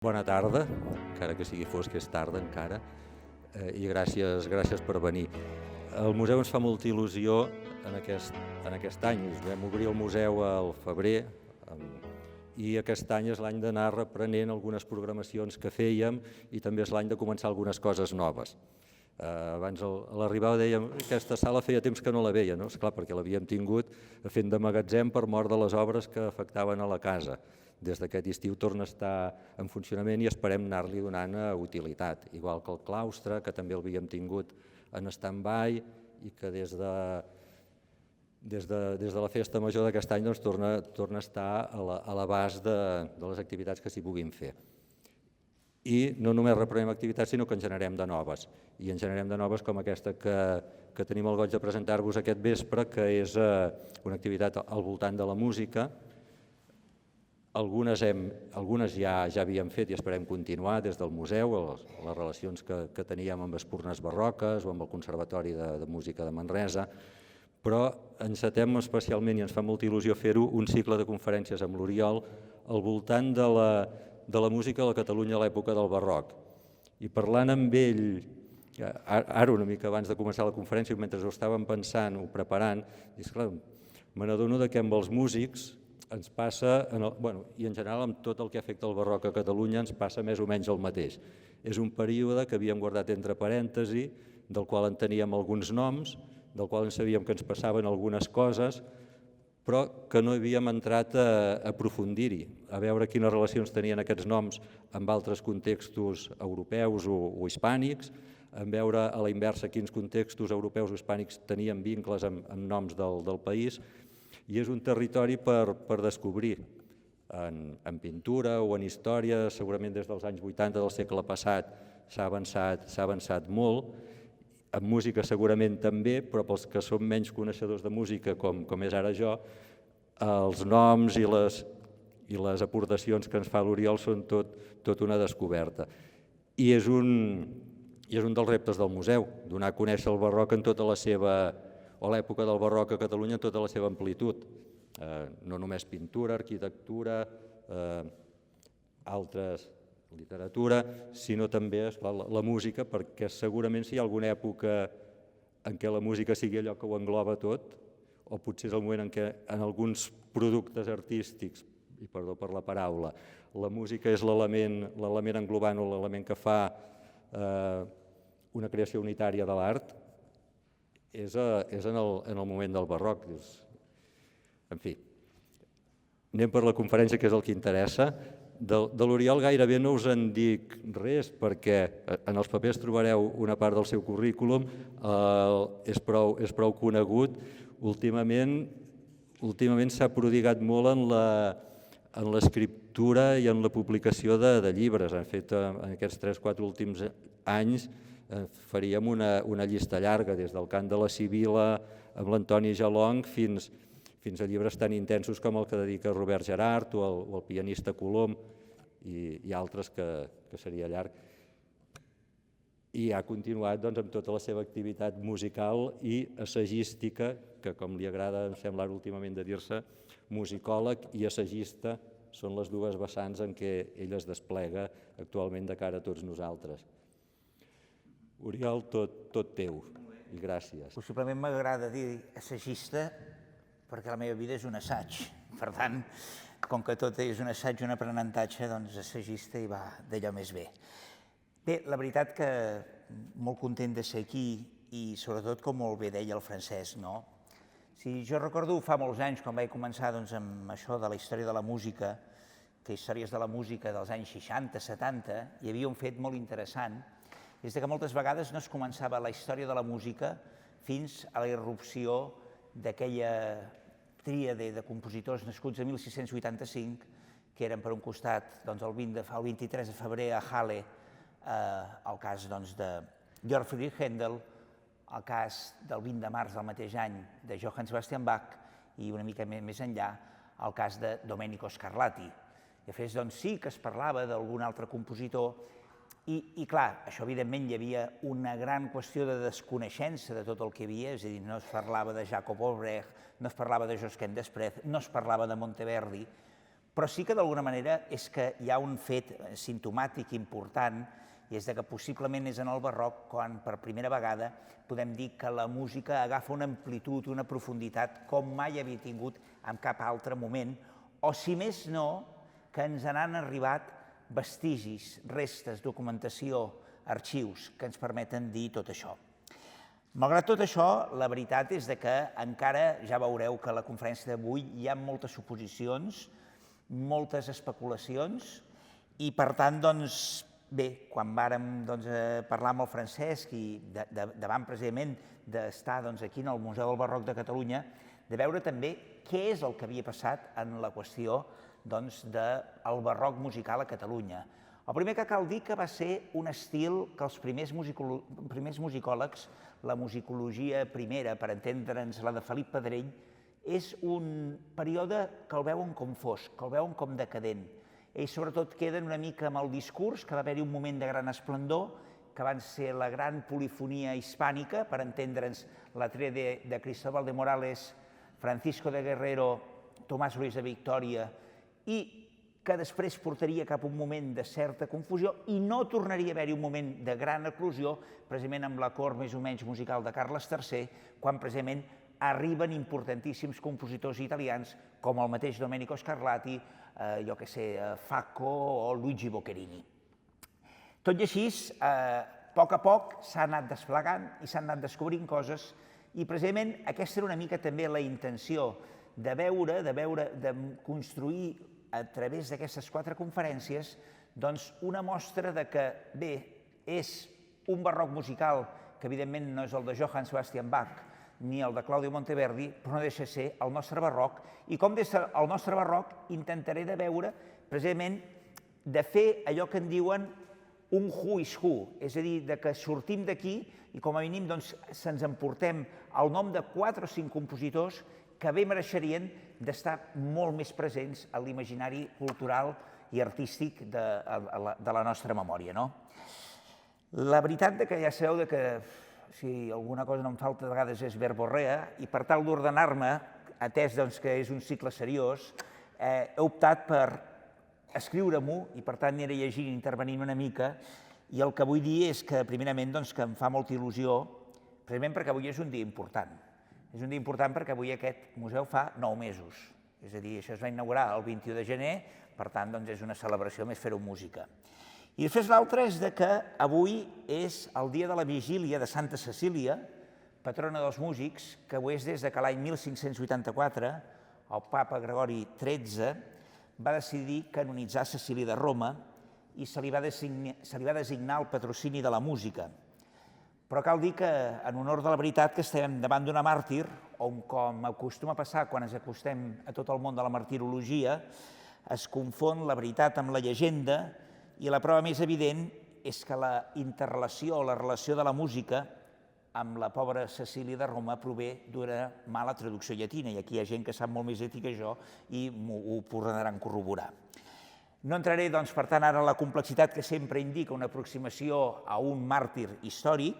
Bona tarda, encara que sigui fosc, és tarda encara, i gràcies per venir. El museu ens fa molta il·lusió en aquest any. Vam obrir el museu al febrer i aquest any és l'any d'anar reprenent algunes programacions que fèiem i també és l'any de començar algunes coses noves. Abans a l'arribada dèiem que aquesta sala feia temps que no la veia, no? Esclar, perquè l'havíem tingut fent de magatzem per mort de les obres que afectaven a la casa. Des d'aquest estiu torna a estar en funcionament i esperem anar-li donant utilitat, igual que el claustre, que també l'havíem tingut en stand-by i que des de la festa major d'aquest any torna a estar a l'abast de les activitats que s'hi puguin fer. I no només reprenem activitats, sinó que en generem de noves. I en generem de noves com aquesta que tenim el goig de presentar-vos aquest vespre, que és una activitat al voltant de la música. Algunes ja havíem fet i esperem continuar des del museu, les relacions que teníem amb Espurnes Barroques o amb el Conservatori de Música de Manresa, però encetem especialment, i ens fa molta il·lusió fer-ho, un cicle de conferències amb l'Oriol al voltant de la música a la Catalunya a l'època del barroc. I parlant amb ell, ara una mica abans de començar la conferència, mentre ho estàvem pensant o preparant, dius, clar, me n'adono que amb els músics ens passa, i en general amb tot el que afecta el barroc a Catalunya ens passa més o menys el mateix. És un període que havíem guardat entre parèntesi, del qual en teníem alguns noms, del qual en sabíem que ens passaven algunes coses, però que no havíem entrat a aprofundir-hi, a veure quines relacions tenien aquests noms amb altres contextos europeus o hispànics, a veure a la inversa quins contextos europeus o hispànics tenien vincles amb noms del país. I és un territori per descobrir. En pintura o en història, segurament des dels anys 80 del segle passat s'ha avançat molt. En música segurament també, però pels que som menys coneixedors de música, com és ara jo, els noms i les aportacions que ens fa l'Oriol són tot una descoberta. I és un dels reptes del museu, donar a conèixer el barroc en tota la seva o l'època del barroc a Catalunya en tota la seva amplitud. No només pintura, arquitectura, altres literatura, sinó també la música, perquè segurament si hi ha alguna època en què la música sigui allò que ho engloba tot, o potser és el moment en què en alguns productes artístics, i perdó per la paraula, la música és l'element englobant o l'element que fa una creació unitària de l'art, és en el moment del barroc. En fi, anem per la conferència, que és el que interessa. De l'Oriol gairebé no us en dic res, perquè en els papers trobareu una part del seu currículum, és prou conegut. Últimament s'ha prodigat molt en l'escriptura i en la publicació de llibres. En fet, en aquests 3-4 últims anys faríem una llista llarga, des del cant de la Sibil·la amb l'Antoni Jalong fins a llibres tan intensos com el que dedica Robert Gerhard o el pianista Colom i altres que seria llarg. I ha continuat amb tota la seva activitat musical i assagística, que com li agrada, em sembla últimament de dir-se, musicòleg i assagista són les dues vessants en què ell es desplega actualment de cara a tots nosaltres. Oriol, tot teu, i gràcies. Possiblement m'agrada dir assagista perquè la meva vida és un assaig. Per tant, com que tot és un assaig, un aprenentatge, doncs assagista hi va d'allò més bé. Bé, la veritat que molt content de ser aquí i sobretot, com molt bé deia el Francesc, no? Si jo recordo fa molts anys, quan vaig començar amb això de la història de la música, que històries de la música dels anys 60, 70, hi havia un fet molt interessant, és que moltes vegades no es començava la història de la música fins a la irrupció d'aquella tríade de compositors nascuts en 1685, que eren per un costat el 23 de febrer a Halle, el cas de Georg Friedrich Händel, el cas del 20 de març del mateix any de Johann Sebastian Bach i una mica més enllà el cas de Domenico Scarlatti. De fet, sí que es parlava d'algun altre compositor i clar, això evidentment hi havia una gran qüestió de desconeixença de tot el que hi havia, és a dir, no es parlava de Jacob Obrecht, no es parlava de Josquin des Prez, no es parlava de Monteverdi, Però sí que d'alguna manera és que hi ha un fet simptomàtic important, i és que possiblement és en el barroc quan per primera vegada podem dir que la música agafa una amplitud, una profunditat com mai havia tingut en cap altre moment, o si més no, que ens n'han arribat vestigis, restes, documentació, arxius que ens permeten dir tot això. Malgrat tot això, la veritat és que encara ja veureu que a la conferència d'avui hi ha moltes suposicions, moltes especulacions, i per tant, doncs, bé, quan vàrem parlar amb el Francesc i davant precisament d'estar aquí en el Museu del Barroc de Catalunya, de veure també què és el que havia passat en la qüestió del barroc musical a Catalunya. El primer que cal dir que va ser un estil que els primers musicòlegs, la musicologia primera, per entendre'ns la de Felip Pedrell, és un període que el veuen com fosc, que el veuen com decadent. Ells sobretot queden una mica amb el discurs, que va haver-hi un moment de gran esplendor, que van ser la gran polifonia hispànica, per entendre'ns la tria de Cristóbal de Morales, Francisco de Guerrero, Tomàs Ruiz de Victòria, i que després portaria cap a un moment de certa confusió i no tornaria a haver-hi un moment de gran eclosió, precisament amb la cort més o menys musical de Carles III, quan precisament arriben importantíssims compositors italians com el mateix Domenico Scarlatti, jo que sé, Facco o Luigi Boccherini. Tot i així, a poc s'ha anat desplegant i s'han anat descobrint coses i precisament aquesta era una mica també la intenció de veure, de construir a través d'aquestes 4 conferències una mostra de que, bé, és un barroc musical que evidentment no és el de Johann Sebastian Bach ni el de Claudio Monteverdi, però no deixa de ser el nostre barroc, i com des del nostre barroc intentaré de veure, precisament, de fer allò que en diuen un who is who, és a dir, que sortim d'aquí i com a mínim se'ns emportem el nom de 4 o 5 compositors que bé mereixerien d'estar molt més presents a l'imaginari cultural i artístic de la nostra memòria. La veritat que ja sabeu que si alguna cosa no em falta de vegades és verborrea, i per tal d'ordenar-me, atès que és un cicle seriós, he optat per escriure-m'ho i per tant aniré llegint i intervenint una mica, i el que vull dir és que primerament que em fa molta il·lusió, precisament perquè avui és un dia important. És un dia important perquè avui aquest museu fa 9 mesos, és a dir, això es va inaugurar el 21 de gener, per tant és una celebració més fer-ho música. I després l'altre és que avui és el dia de la vigília de Santa Cecília, patrona dels músics, que ho és des que l'any 1584 el papa Gregori XIII va decidir canonitzar Cecília de Roma i se li va designar el patrocini de la música. Però cal dir que, en honor de la veritat, que estem davant d'una màrtir, on, com acostuma a passar quan ens acostem a tot el món de la martirologia, es confon la veritat amb la llegenda, i la prova més evident és que la interrelació o la relació de la música amb la pobra Cecília de Roma prové d'una mala traducció llatina, i aquí hi ha gent que sap molt més llatí que jo i ho podran corroborar. No entraré, per tant, ara en la complexitat que sempre indica una aproximació a un màrtir històric,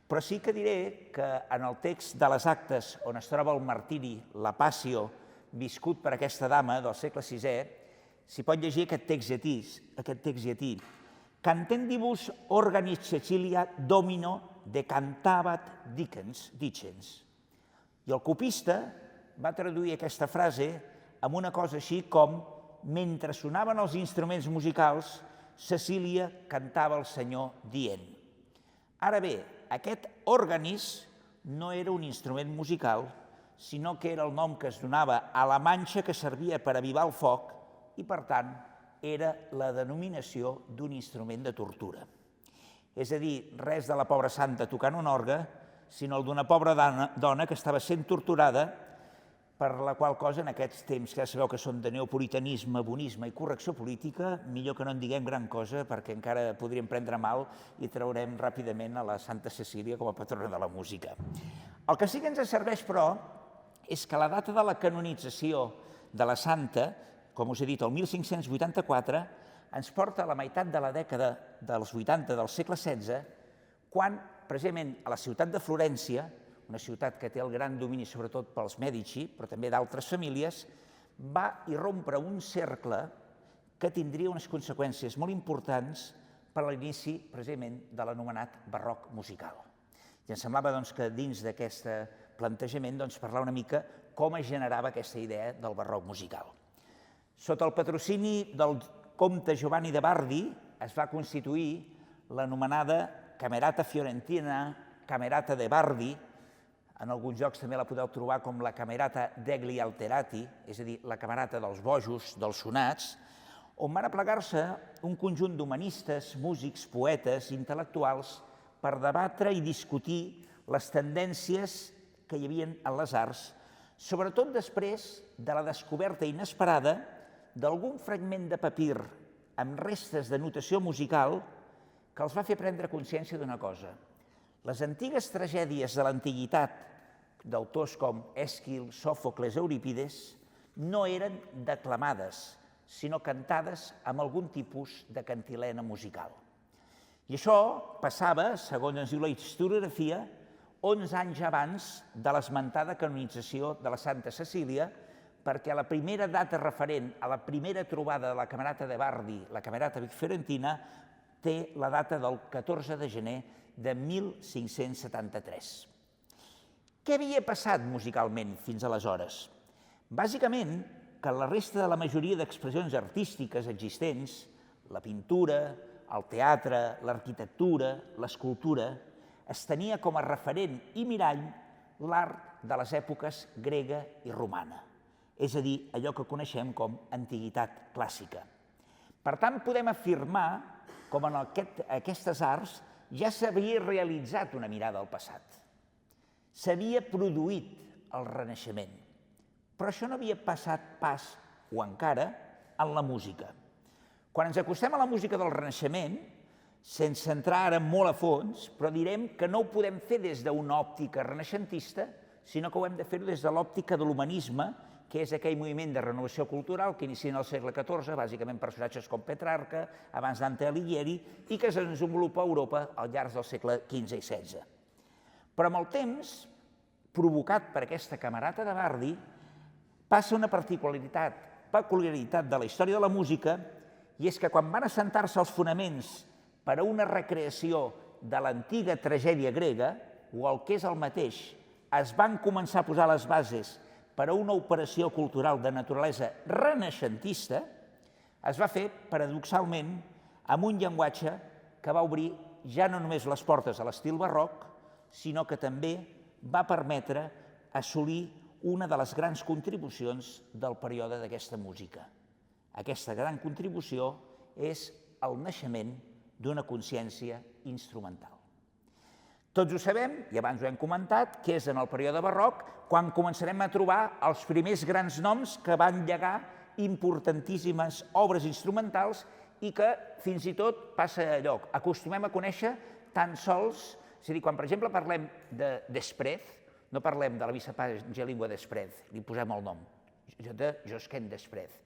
però sí que diré que en el text de les actes on es troba el martiri, la Passio, viscut per aquesta dama del segle VI, s'hi pot llegir aquest text llatí. Cantendibus organis Cecilia domino decantabat dicens. I el copista va traduir aquesta frase amb una cosa així com mentre sonaven els instruments musicals, Cecília cantava el Senyor dient. Ara bé, aquest organis no era un instrument musical, sinó que era el nom que es donava a la manxa que servia per avivar el foc i, per tant, era la denominació d'un instrument de tortura. És a dir, res de la pobra santa tocant un orgue, sinó el d'una pobra dona que estava sent torturada, per la qual cosa en aquests temps que ja sabeu que són de neopuritanisme, bonisme i correcció política, millor que no en diguem gran cosa perquè encara podríem prendre mal i traurem ràpidament a la Santa Cecília com a patrona de la música. El que sí que ens serveix, però, és que la data de la canonització de la santa, com us he dit, el 1584, ens porta a la meitat de la dècada dels 80 del segle XVI, quan, precisament, a la ciutat de Florència, una ciutat que té el gran domini sobretot pels Mèdici, però també d'altres famílies, va irrompre un cercle que tindria unes conseqüències molt importants per a l'inici, precisament, de l'anomenat barroc musical. I em semblava que dins d'aquest plantejament parlar una mica com es generava aquesta idea del barroc musical. Sota el patrocini del comte Giovanni de Bardi es va constituir l'anomenada Camerata Fiorentina, Camerata de Bardi. En alguns llocs també la podeu trobar com la Camerata degli Alterati, és a dir, la camerata dels bojos, dels sonats, on van aplegar-se un conjunt d'humanistes, músics, poetes, intel·lectuals per debatre i discutir les tendències que hi havia en les arts, sobretot després de la descoberta inesperada d'algun fragment de papir amb restes de notació musical que els va fer prendre consciència d'una cosa. Les antigues tragèdies de l'antiguitat d'autors com Èsquil, Sòfocles, Eurípides no eren declamades, sinó cantades amb algun tipus de cantilena musical. I això passava, segons ens diu la historiografia, 11 anys abans de l'esmentada canonització de la Santa Cecília, perquè la primera data referent a la primera trobada de la Camerata de Bardi, la Camerata Fiorentina, té la data del 14 de gener de 1573. Què havia passat musicalment fins aleshores? Bàsicament, que la resta de la majoria d'expressions artístiques existents, la pintura, el teatre, l'arquitectura, l'escultura, es tenia com a referent i mirall l'art de les èpoques grega i romana, és a dir, allò que coneixem com antiguitat clàssica. Per tant, podem afirmar com en aquestes arts ja s'havia realitzat una mirada al passat. S'havia produït el Renaixement, però això no havia passat pas, o encara, en la música. Quan ens acostem a la música del Renaixement, sense entrar ara molt a fons, però direm que no ho podem fer des d'una òptica renaixentista, sinó que ho hem de fer des de l'òptica de l'humanisme, que és aquell moviment de renovació cultural que inicia en el segle XIV, bàsicament personatges com Petrarca, abans Dante Alighieri, i que es desenvolupa a Europa al llarg del segle XV i XVI. Però amb el temps, provocat per aquesta Camerata de Bardi, passa una peculiaritat de la història de la música, i és que quan van assentar-se els fonaments per a una recreació de l'antiga tragèdia grega, o el que és el mateix, es van començar a posar les bases per a una operació cultural de naturalesa renaixentista, es va fer, paradoxalment, amb un llenguatge que va obrir ja no només les portes a l'estil barroc, sinó que també va permetre assolir una de les grans contribucions del període d'aquesta música. Aquesta gran contribució és el naixement d'una consciència instrumental. Tots ho sabem, i abans ho hem comentat, que és en el període barroc quan començarem a trobar els primers grans noms que van llegar importantíssimes obres instrumentals i que fins i tot passa allò. Acostumem a conèixer tan sols, és a dir, quan per exemple parlem de Desprez, no parlem de la vicepagelingua Desprez, li posem el nom, de Josquin Desprez,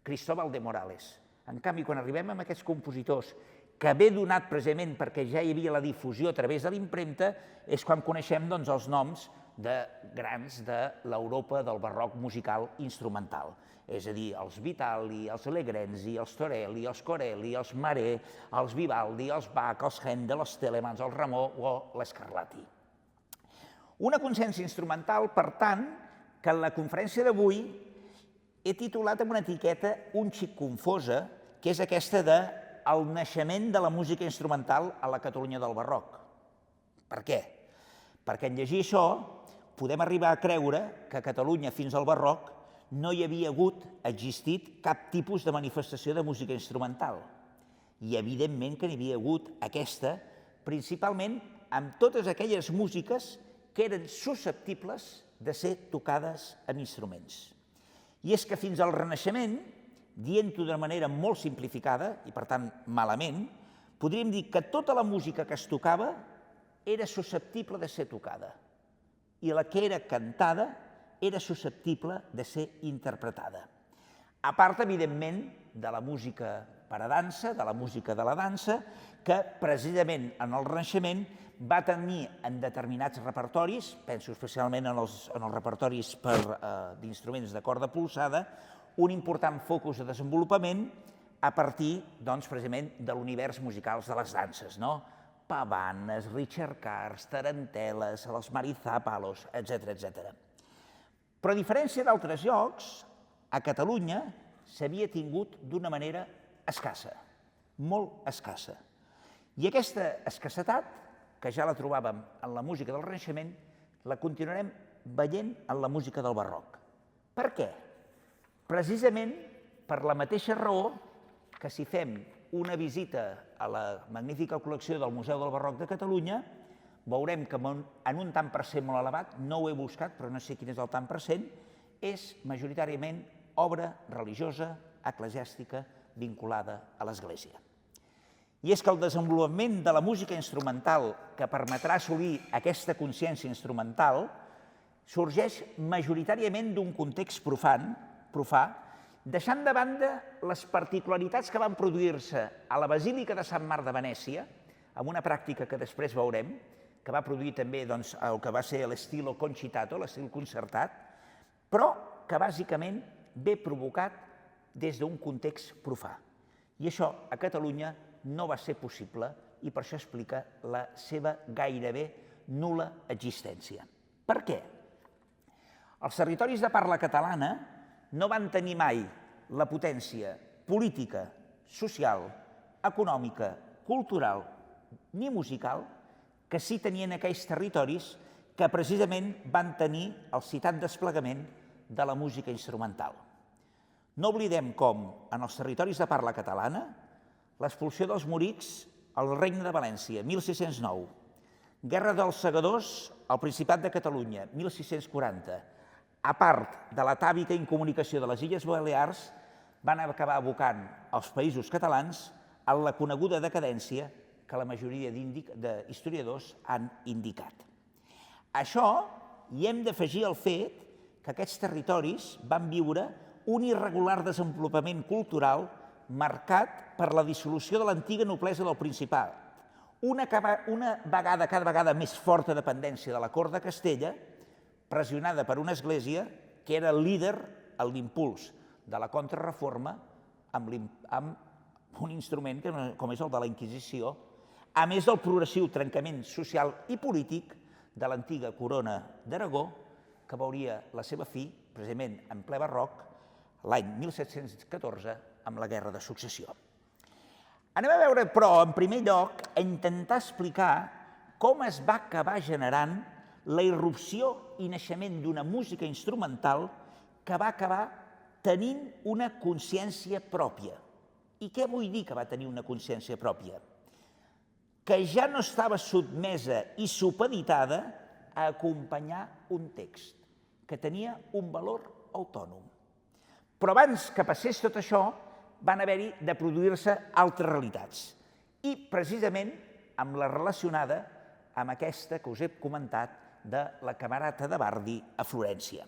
Cristóbal de Morales. En canvi, quan arribem a aquests compositors que ve donat precisament perquè ja hi havia la difusió a través de l'impremta, és quan coneixem els noms de grans de l'Europa del barroc musical instrumental. És a dir, els Vitali, els Legrenzi, els Torelli, els Corelli, els Maré, els Vivaldi, els Bach, els Händel, els Telemans, el Ramó o l'Scarlatti. Una consciència instrumental, per tant, que en la conferència d'avui he titulat amb una etiqueta un xic confosa, que és aquesta de el naixement de la música instrumental a la Catalunya del barroc. Per què? Perquè en llegir això podem arribar a creure que a Catalunya fins al barroc no hi havia existit cap tipus de manifestació de música instrumental. I evidentment que n'hi havia hagut aquesta, principalment amb totes aquelles músiques que eren susceptibles de ser tocades amb instruments. I és que fins al Renaixement, dient-ho d'una manera molt simplificada, i per tant malament, podríem dir que tota la música que es tocava era susceptible de ser tocada i la que era cantada era susceptible de ser interpretada. A part, evidentment, de la música dansa, de la música de la dansa, que precisament en el Renaixement va tenir en determinats repertoris, penso especialment en els repertoris d'instruments de corda polsada, un important focus de desenvolupament a partir, precisament, de l'univers musical de les danses, pavanes, Richard Cars, tarantel·les, els marizápalos, etc. Però a diferència d'altres llocs, a Catalunya s'havia tingut d'una manera escassa, molt escassa. I aquesta escassetat, que ja la trobàvem en la música del Renaixement, la continuarem veient en la música del barroc. Per què? Precisament per la mateixa raó que si fem una visita a la magnífica col·lecció del Museu del Barroc de Catalunya, veurem que en un tant per cent molt elevat, no ho he buscat, però no sé quin és el tant per cent, és majoritàriament obra religiosa, eclesiàstica, vinculada a l'Església. I és que el desenvolupament de la música instrumental que permetrà assolir aquesta consciència instrumental sorgeix majoritàriament d'un context profà, deixant de banda les particularitats que van produir-se a la Basílica de Sant Marc de Venècia, amb una pràctica que després veurem, que va produir també el que va ser l'estilo concitato, l'estil concertat, però que bàsicament ve provocat des d'un context profà. I això a Catalunya no va ser possible i per això explica la seva gairebé nul·la existència. Per què? Els territoris de parla catalana no van tenir mai la potència política, social, econòmica, cultural ni musical que sí tenien aquells territoris que precisament van tenir el citat desplegament de la música instrumental. No oblidem com, en els territoris de parla catalana, l'expulsió dels moriscs al Regne de València, 1609, Guerra dels Segadors al Principat de Catalunya, 1640, a part de l'atàvica incomunicació de les Illes Balears, van acabar abocant els països catalans a la coneguda decadència que la majoria d'historiadors han indicat. A això hi hem d'afegir el fet que aquests territoris van viure un irregular desenvolupament cultural marcat per la dissolució de l'antiga noblesa del Principat, una cada vegada més forta dependència de la cort de Castella, pressionada per una església que era líder en l'impuls de la contrarreforma amb un instrument com és el de la Inquisició, a més del progressiu trencament social i polític de l'antiga corona d'Aragó, que veuria la seva fi, precisament en ple barroc, l'any 1714, amb la Guerra de Successió. Anem a veure, però, en primer lloc, a intentar explicar com es va acabar generant la irrupció i naixement d'una música instrumental que va acabar tenint una consciència pròpia. I què vull dir que va tenir una consciència pròpia? Que ja no estava sotmesa i supeditada a acompanyar un text, que tenia un valor autònom. Però abans que passés tot això, van haver-hi de produir-se altres realitats. I precisament amb la relacionada amb aquesta que us he comentat de la Camerata de Bardi a Florència.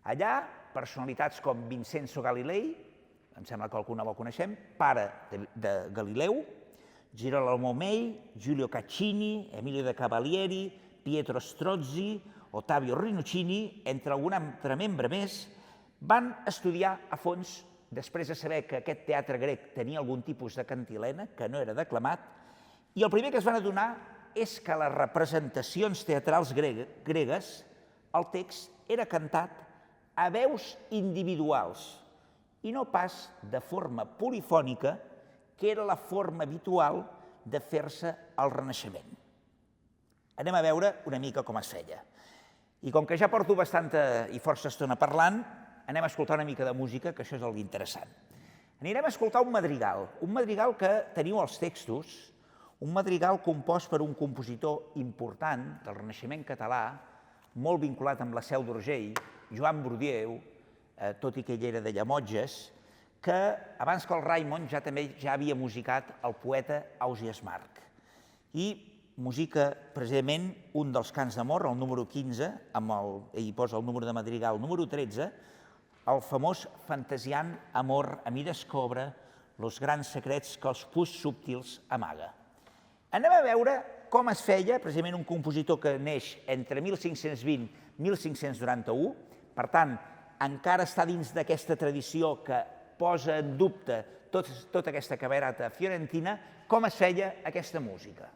Allà, personalitats com Vincenzo Galilei, em sembla que algun el coneixem, pare de Galileu, Girolamo May, Giulio Caccini, Emilio de Cavalieri, Pietro Strozzi, Ottavio Rinuccini, entre algun altre membre més, van estudiar a fons, després de saber que aquest teatre grec tenia algun tipus de cantilena, que no era declamat, i el primer que es van adonar és que les representacions teatrals gregues, el text era cantat a veus individuals i no pas de forma polifònica, que era la forma habitual de fer-se al Renaixement. Anem a veure una mica com es feia. I com que ja porto bastanta i força estona parlant, anem a escoltar una mica de música, que això és algo interessant. Anirem a escoltar un madrigal que teniu als textos, un madrigal compost per un compositor important del Renaixement català, molt vinculat amb la Seu d'Urgell, Joan Brudieu, tot i que ell era de Llemotges, que abans que el Raimon ja havia musicat el poeta Ausiàs March. I musica precisament un dels cants d'amor, el número 15, ell posa el número de madrigal, el número 13, el famós fantasiant amor a mi descobre els grans secrets que els pus subtils amaga. Anem a veure com es feia, precisament un compositor que neix entre 1520 i 1591, per tant, encara està dins d'aquesta tradició que posa en dubte tota aquesta camerata fiorentina, com es feia aquesta música.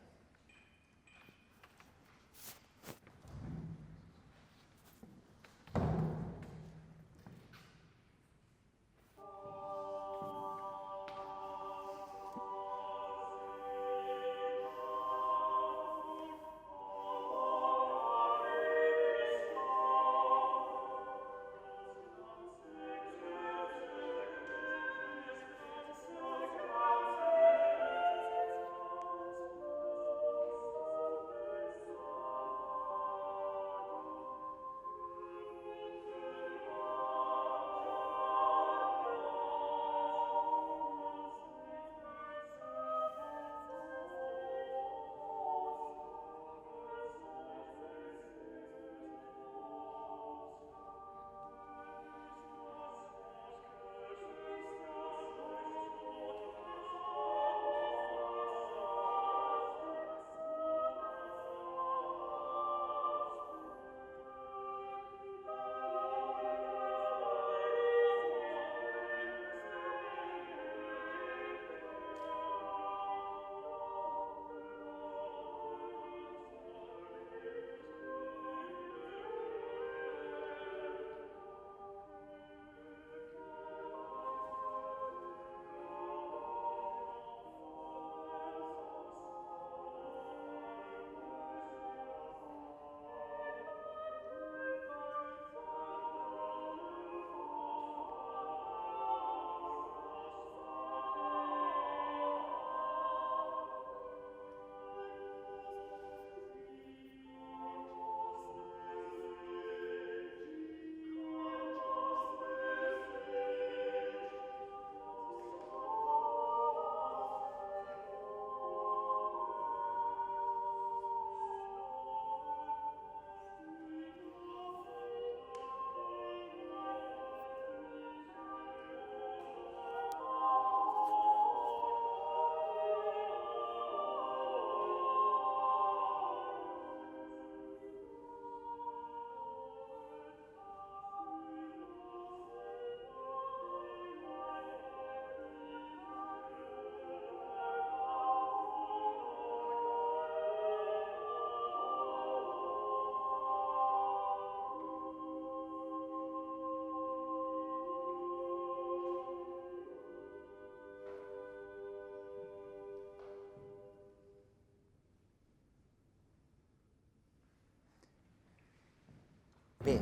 Bé,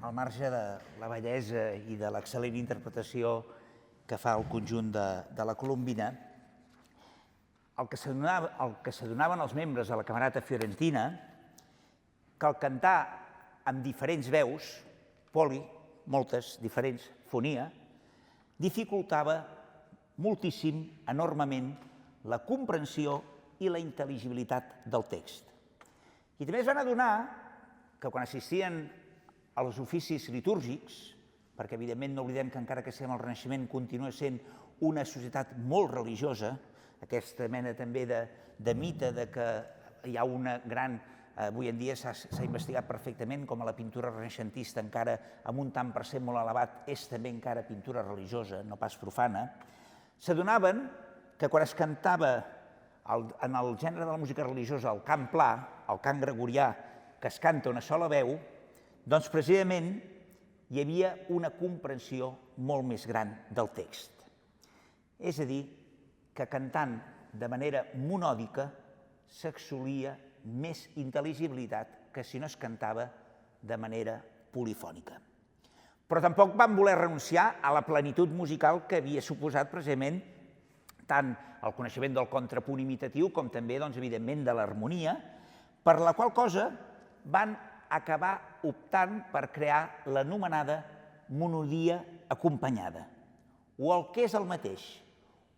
al marge de la bellesa i de l'excel·lent interpretació que fa el conjunt de la colombina, el que s'adonaven els membres de la camerata fiorentina que al cantar amb diferents veus, poli, moltes, diferents, fonia, dificultava moltíssim, enormement, la comprensió i la intel·ligibilitat del text. I també es van adonar que quan assistien als oficis litúrgics, perquè evidentment no oblidem que encara que siguem al Renaixement continua sent una societat molt religiosa, aquesta mena també de mite de que hi ha una gran, avui en dia s'ha investigat perfectament com a la pintura renaixentista encara amb un tant per cent molt elevat és també encara pintura religiosa, no pas profana, s'adonaven que quan es cantava en el gènere de la música religiosa el cant pla, el cant gregorià, que es canta una sola veu, doncs precisament hi havia una comprensió molt més gran del text. És a dir, que cantant de manera monòdica s'assolia més intel·ligibilitat que si no es cantava de manera polifònica. Però tampoc van voler renunciar a la plenitud musical que havia suposat precisament tant el coneixement del contrapunt imitatiu com també, evidentment, de l'harmonia, per la qual cosa van acabar optant per crear l'anomenada monodia acompanyada, o el que és el mateix,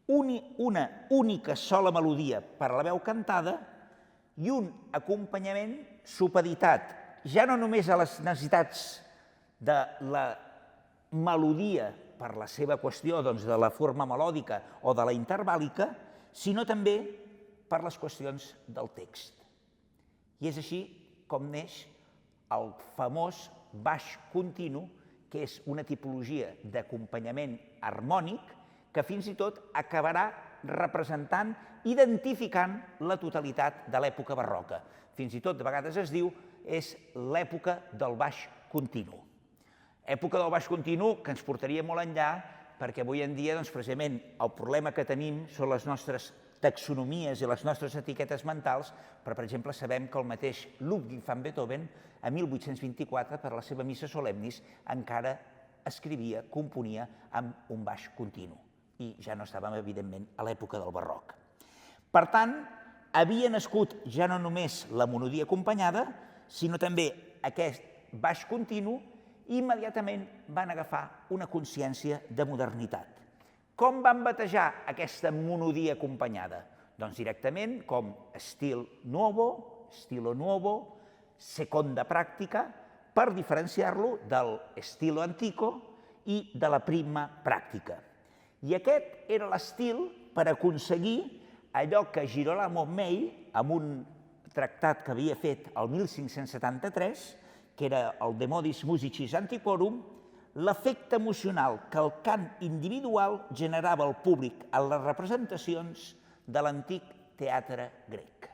una única sola melodia per a la veu cantada i un acompanyament supeditat ja no només a les necessitats de la melodia per la seva qüestió de la forma melòdica o de la intervàlica, sinó també per les qüestions del text. I és així com neix el famós baix continu, que és una tipologia d'acompanyament harmònic que fins i tot acabarà representant, identificant la totalitat de l'època barroca. Fins i tot, de vegades es diu, és l'època del baix continu. Època del baix continu que ens portaria molt enllà, perquè avui en dia, precisament, el problema que tenim són les nostres taxonomies i les nostres etiquetes mentals, però, per exemple, sabem que el mateix Ludwig van Beethoven, a 1824, per a la seva Missa Solemnis, encara escrivia, componia amb un baix continu. I ja no estàvem, evidentment, a l'època del barroc. Per tant, havia nascut ja no només la monodia acompanyada, sinó també aquest baix continu, i immediatament van agafar una consciència de modernitat. Com van batejar aquesta monodia acompanyada? Doncs directament com estil nuovo, estilo nuovo, seconda pràctica, per diferenciar-lo del estilo antico i de la prima pràctica. I aquest era l'estil per aconseguir allò que Girolamo May, amb un tractat que havia fet el 1573, que era el De Modis Musicis Antiquorum, l'efecte emocional que el cant individual generava al públic en les representacions de l'antic teatre grec.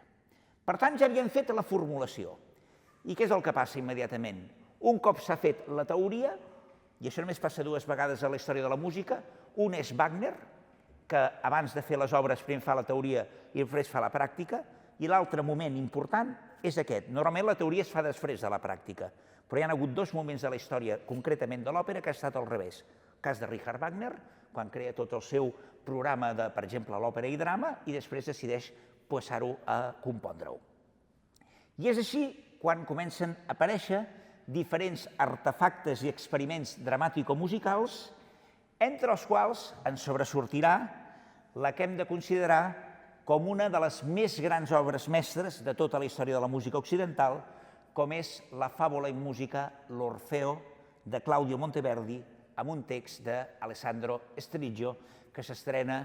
Per tant, ja havien fet la formulació. I què és el que passa immediatament? Un cop s'ha fet la teoria, i això només passa dues vegades a la història de la música, un és Wagner, que abans de fer les obres primer fa la teoria i després fa la pràctica, i l'altre moment important és aquest. Normalment la teoria es fa després de la pràctica, però hi ha hagut dos moments de la història, concretament de l'òpera, que ha estat al revés. El cas de Richard Wagner, quan crea tot el seu programa de, per exemple, l'òpera i drama, i després decideix passar-ho a compondre-ho. I és així quan comencen a aparèixer diferents artefactes i experiments dramàtico-musicals, entre els quals ens sobresortirà la que hem de considerar com una de les més grans obres mestres de tota la història de la música occidental, com és la fàbula en música L'Orfeo de Claudio Monteverdi, amb un text d'Alessandro Striggio, que s'estrena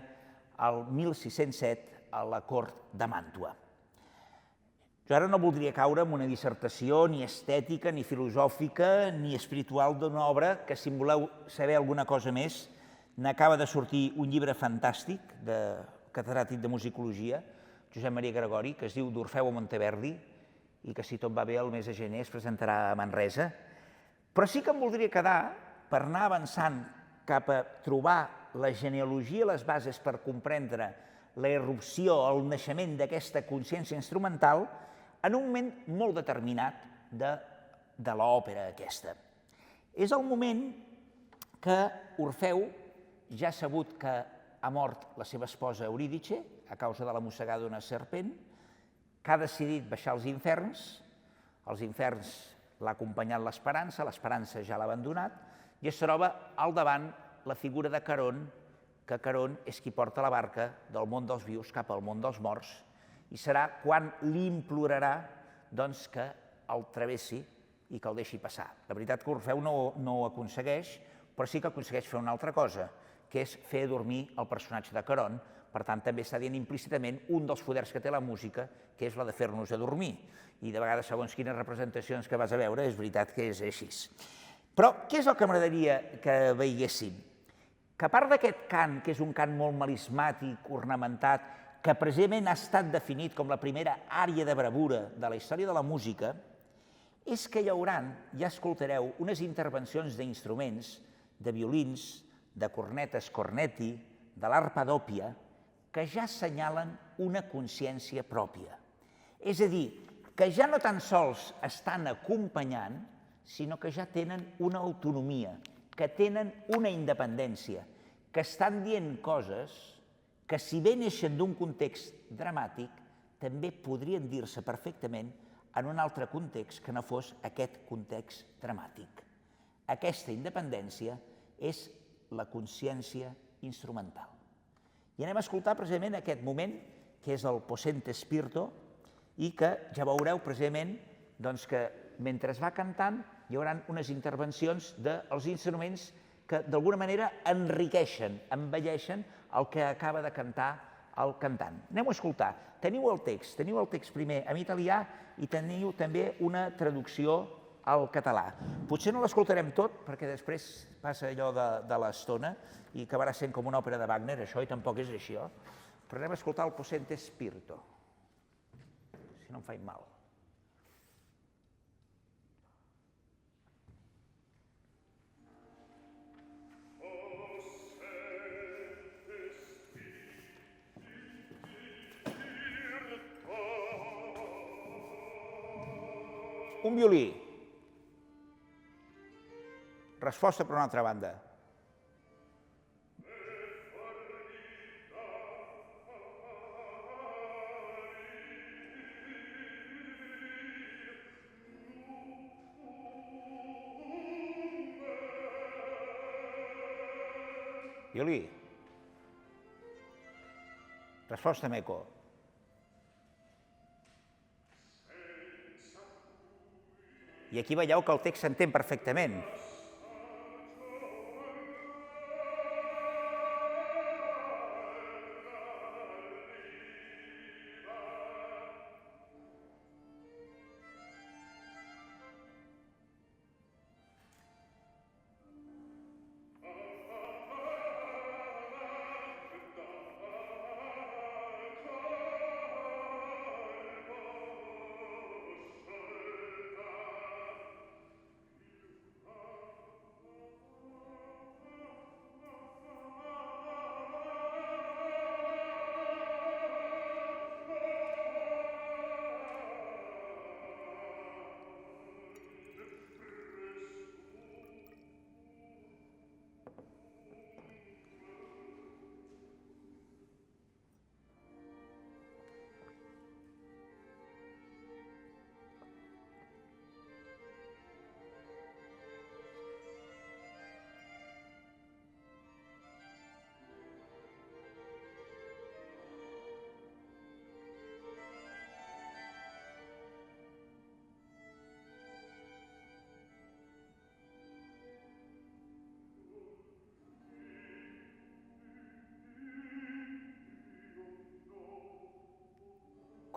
el 1607 a la cort de Màntua. Jo ara no voldria caure en una dissertació ni estètica, ni filosòfica, ni espiritual d'una obra que, si en voleu saber alguna cosa més, n'acaba de sortir un llibre fantàstic de catedràtic de musicologia, Josep Maria Gregori, que es diu D'Orfeu a Monteverdi, i que, si tot va bé, el mes de gener es presentarà a Manresa. Però sí que em voldria quedar, per anar avançant cap a trobar la genealogia i les bases per comprendre la irrupció, el naixement d'aquesta consciència instrumental, en un moment molt determinat de l'òpera aquesta. És el moment que Orfeu ja ha sabut que ha mort la seva esposa Eurídice a causa de la mossegada d'una serpent, que ha decidit baixar als inferns l'ha acompanyat l'esperança ja l'ha abandonat, i es troba al davant la figura de Caron, que Caron és qui porta la barca del món dels vius cap al món dels morts, i serà quan li implorarà que el travessi i que el deixi passar. La veritat que Orfeu no ho aconsegueix, però sí que aconsegueix fer una altra cosa, que és fer dormir el personatge de Caron. Per tant, també està dient implícitament un dels poders que té la música, que és la de fer-nos adormir. I de vegades, segons quines representacions que vas a veure, és veritat que és així. Però què és el que m'agradaria que veiéssim? Que a part d'aquest cant, que és un cant molt melismàtic, ornamentat, que precisament ha estat definit com la primera ària de bravura de la història de la música, és que hi haurà, ja escoltareu, unes intervencions d'instruments, de violins, de cornetes corneti, de l'arpa dòpia, que ja assenyalen una consciència pròpia. És a dir, que ja no tan sols estan acompanyant, sinó que ja tenen una autonomia, que tenen una independència, que estan dient coses que, si bé neixen d'un context dramàtic, també podrien dir-se perfectament en un altre context que no fos aquest context dramàtic. Aquesta independència és la consciència instrumental. I anem a escoltar precisament aquest moment, que és el Possente Spirito, i que ja veureu precisament que mentre es va cantant hi haurà unes intervencions dels instruments que d'alguna manera enriqueixen, embelleixen el que acaba de cantar el cantant. Anem a escoltar. Teniu el text primer en italià i teniu també una traducció al català. Potser no l'escoltarem tot, perquè després passa allò de l'estona i acabarà sent com una òpera de Wagner, això, i tampoc és així, però anem a escoltar el Possente Spirito, si no em faig mal. Un violí. Resposta per una altra banda. Violí. Resposta amb eco. I aquí veieu que el text s'entén perfectament.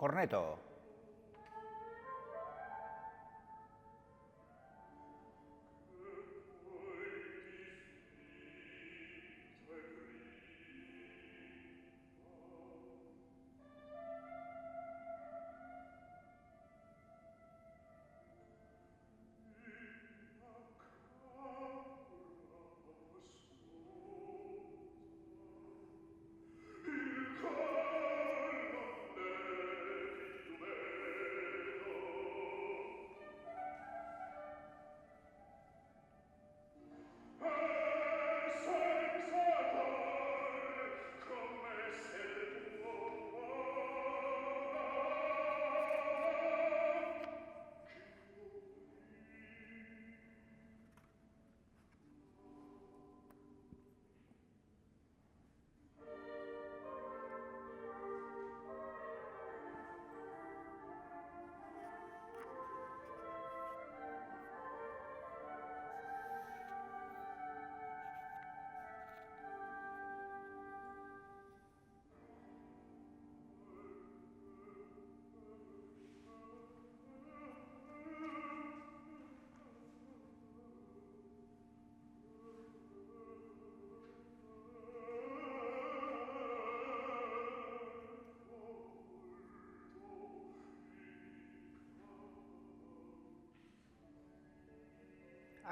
Corneto.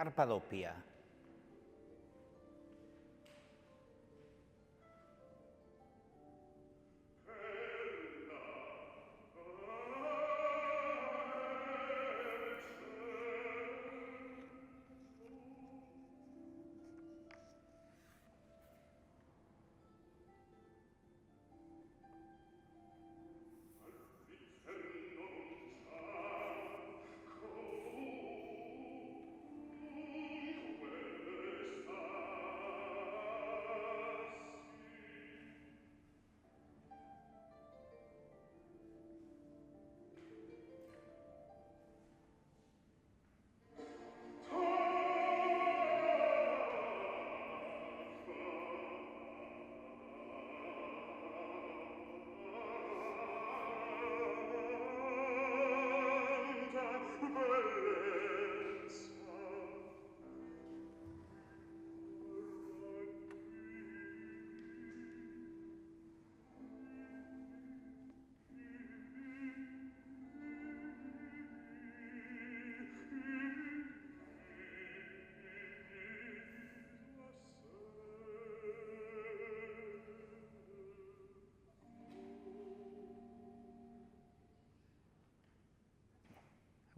Arpa doppia.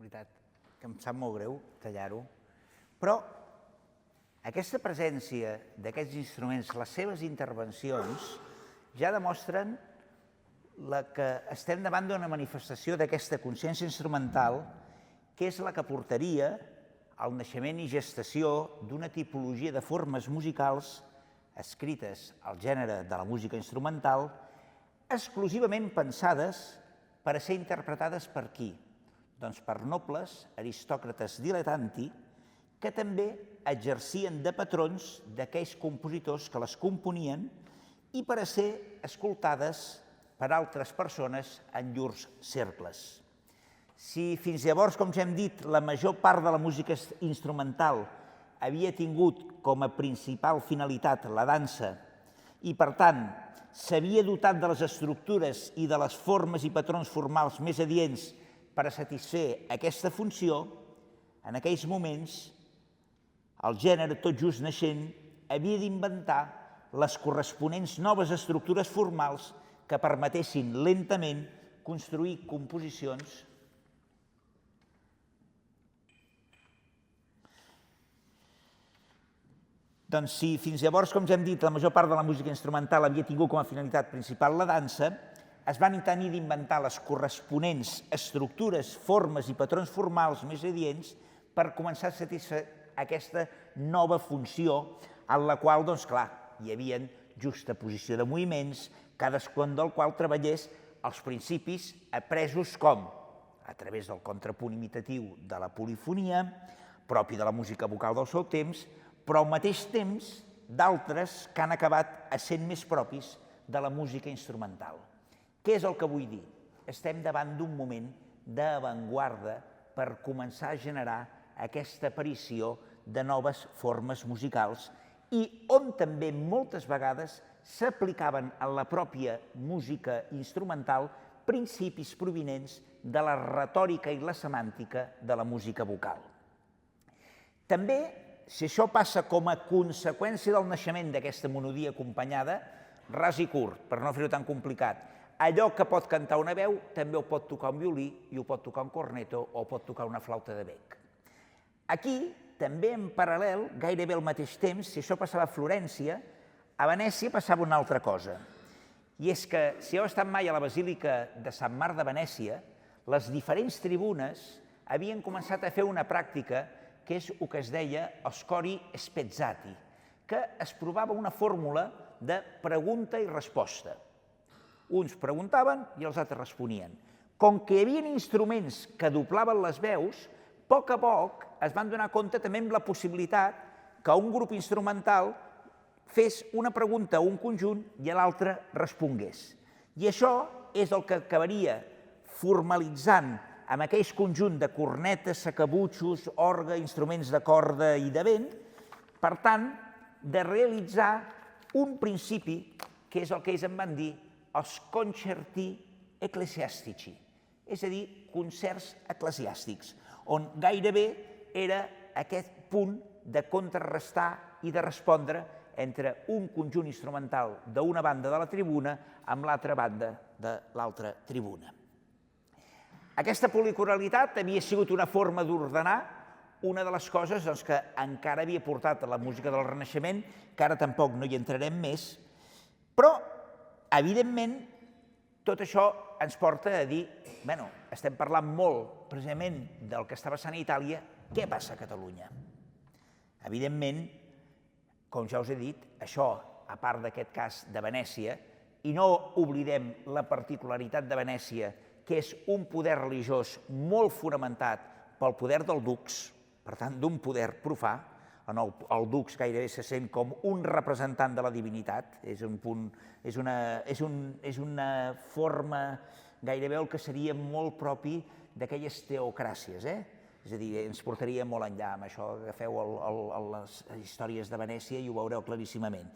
veritat, que em sap molt greu tallar-ho, però aquesta presència d'aquests instruments, les seves intervencions, ja demostren que estem davant d'una manifestació d'aquesta consciència instrumental, que és la que portaria al naixement i gestació d'una tipologia de formes musicals escrites al gènere de la música instrumental, exclusivament pensades per a ser interpretades per qui? Doncs per nobles, aristòcrates dilettanti, que també exercien de patrons d'aquells compositors que les componien i per a ser escoltades per altres persones en llurs cercles. Si fins llavors, com ja hem dit, la major part de la música instrumental havia tingut com a principal finalitat la dansa i, per tant, s'havia dotat de les estructures i de les formes i patrons formals més adients per a satisfer aquesta funció, en aquells moments el gènere tot just naixent havia d'inventar les corresponents noves estructures formals que permetessin lentament construir composicions Doncs si fins llavors, com ja hem dit, la major part de la música instrumental havia tingut com a finalitat principal la dansa, es van tenir d'inventar les corresponents estructures, formes i patrons formals més adients per començar a satisfer aquesta nova funció en la qual, doncs clar, hi havia justaposició de moviments, cadascun del qual treballés els principis apresos com? A través del contrapunt imitatiu de la polifonia, propi de la música vocal del seu temps, però al mateix temps d'altres que han acabat essent més propis de la música instrumental. Què és el que vull dir? Estem davant d'un moment d'avantguarda per començar a generar aquesta aparició de noves formes musicals i on també moltes vegades s'aplicaven en la pròpia música instrumental principis provinents de la retòrica i la semàntica de la música vocal. També, si això passa com a conseqüència del naixement d'aquesta monodia acompanyada, ras i curt, per no fer-ho tan complicat, allò que pot cantar una veu també ho pot tocar un violí i ho pot tocar un corneto o pot tocar una flauta de bec. Aquí, també en paral·lel, gairebé al mateix temps, si això passava a Florència, a Venècia passava una altra cosa. I és que, si heu estat mai a la Basílica de Sant Marc de Venècia, les diferents tribunes havien començat a fer una pràctica que és el que es deia scori spezzati, que es provava una fórmula de pregunta i resposta. Uns preguntaven i els altres responien. Com que hi havia instruments que doblaven les veus, a poc es van donar compte també amb la possibilitat que un grup instrumental fes una pregunta a un conjunt i l'altre respongués. I això és el que acabaria formalitzant amb aquell conjunt de cornetes, sacabutxos, orgue, instruments de corda i de vent, per tant, de realitzar un principi que és el que ells en van dir els concerti ecclesiastici, és a dir, concerts eclesiàstics, on gairebé era aquest punt de contrarrestar i de respondre entre un conjunt instrumental d'una banda de la tribuna amb l'altra banda de l'altra tribuna. Aquesta policoralitat havia sigut una forma d'ordenar una de les coses que encara havia portat a la música del Renaixement, que ara tampoc no hi entrarem més, però, evidentment, tot això ens porta a dir, bueno, estem parlant molt precisament del que està passant a Itàlia, què passa a Catalunya? Evidentment, com ja us he dit, això, a part d'aquest cas de Venècia, i no oblidem la particularitat de Venècia, que és un poder religiós molt fonamentat pel poder del dux, per tant, d'un poder profà. El dux gairebé se sent com un representant de la divinitat, és una forma gairebé el que seria molt propi d'aquelles teocràcies, és a dir, ens portaria molt enllà amb això, agafeu les històries de Venècia i ho veureu claríssimament.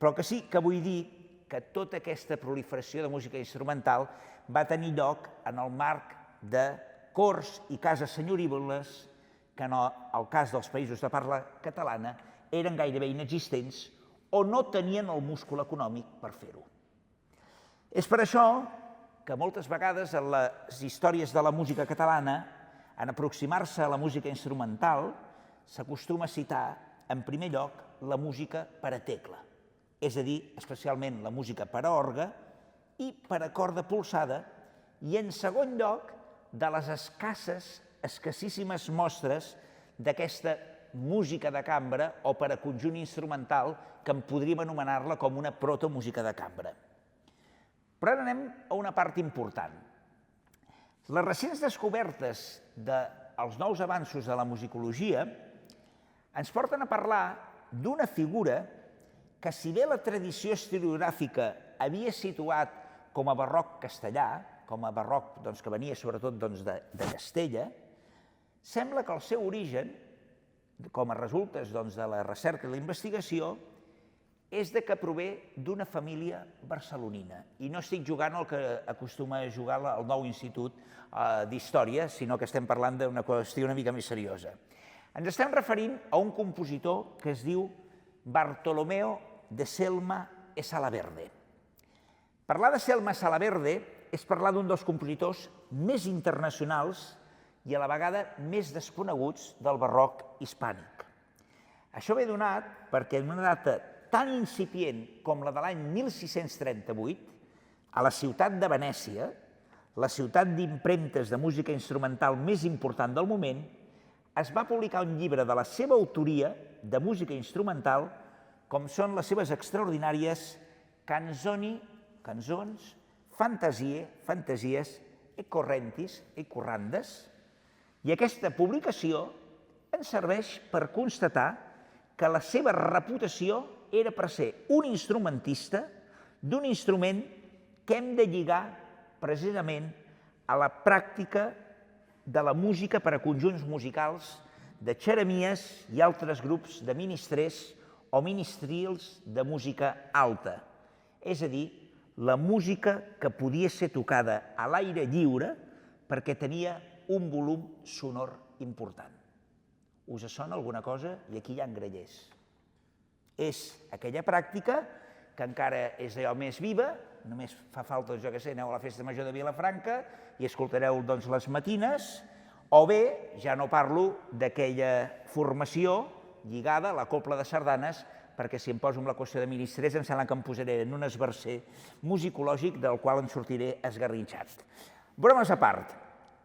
Però que sí que vull dir que tota aquesta proliferació de música instrumental va tenir lloc en el marc de corts i cases senyorívoles que en el cas dels països de parla catalana eren gairebé inexistents o no tenien el múscul econòmic per fer-ho. És per això que moltes vegades en les històries de la música catalana En aproximar-se a la música instrumental, s'acostuma a citar, en primer lloc, la música per a tecla, és a dir, especialment la música per a orgue i per a corda polsada, i en segon lloc, de les escassíssimes mostres d'aquesta música de cambra o per a conjunt instrumental que en podríem anomenar-la com una protomúsica de cambra. Però ara anem a una part important. Les recents descobertes dels nous avanços de la musicologia ens porten a parlar d'una figura que, si bé la tradició historiogràfica havia situat com a barroc castellà, com a barroc que venia sobretot de Castella, sembla que el seu origen, com a resultes de la recerca i la investigació, és que prové d'una família barcelonina. I no estic jugant al que acostuma a jugar el nou Institut d'Història, sinó que estem parlant d'una qüestió una mica més seriosa. Ens estem referint a un compositor que es diu Bartolomeo de Selma e Salaverde. Parlar de Selma e Salaverde és parlar d'un dels compositors més internacionals i a la vegada més desconeguts del barroc hispànic. Això ve donat perquè en una data tan incipient com la de l'any 1638, a la ciutat de Venècia, la ciutat d'impremtes de música instrumental més important del moment, es va publicar un llibre de la seva autoria de música instrumental, com són les seves extraordinàries cançons, fantasies e correntis e corrandes, i aquesta publicació ens serveix per constatar que la seva reputació era per ser un instrumentista d'un instrument que hem de lligar precisament a la pràctica de la música per a conjunts musicals de xeremies i altres grups de ministrers o ministrils de música alta, és a dir, la música que podia ser tocada a l'aire lliure perquè tenia un volum sonor important. Us sona alguna cosa? I aquí hi ha grallers. És aquella pràctica que encara és allò més viva, només fa falta, jo què sé, aneu a la festa major de Vilafranca i escoltareu les matines, o bé, ja no parlo d'aquella formació lligada a la cobla de sardanes, perquè si em poso amb la qüestió de ministrers em sembla que em posaré en un esbarcer musicològic del qual em sortiré esgarrinxat. Bromes a part,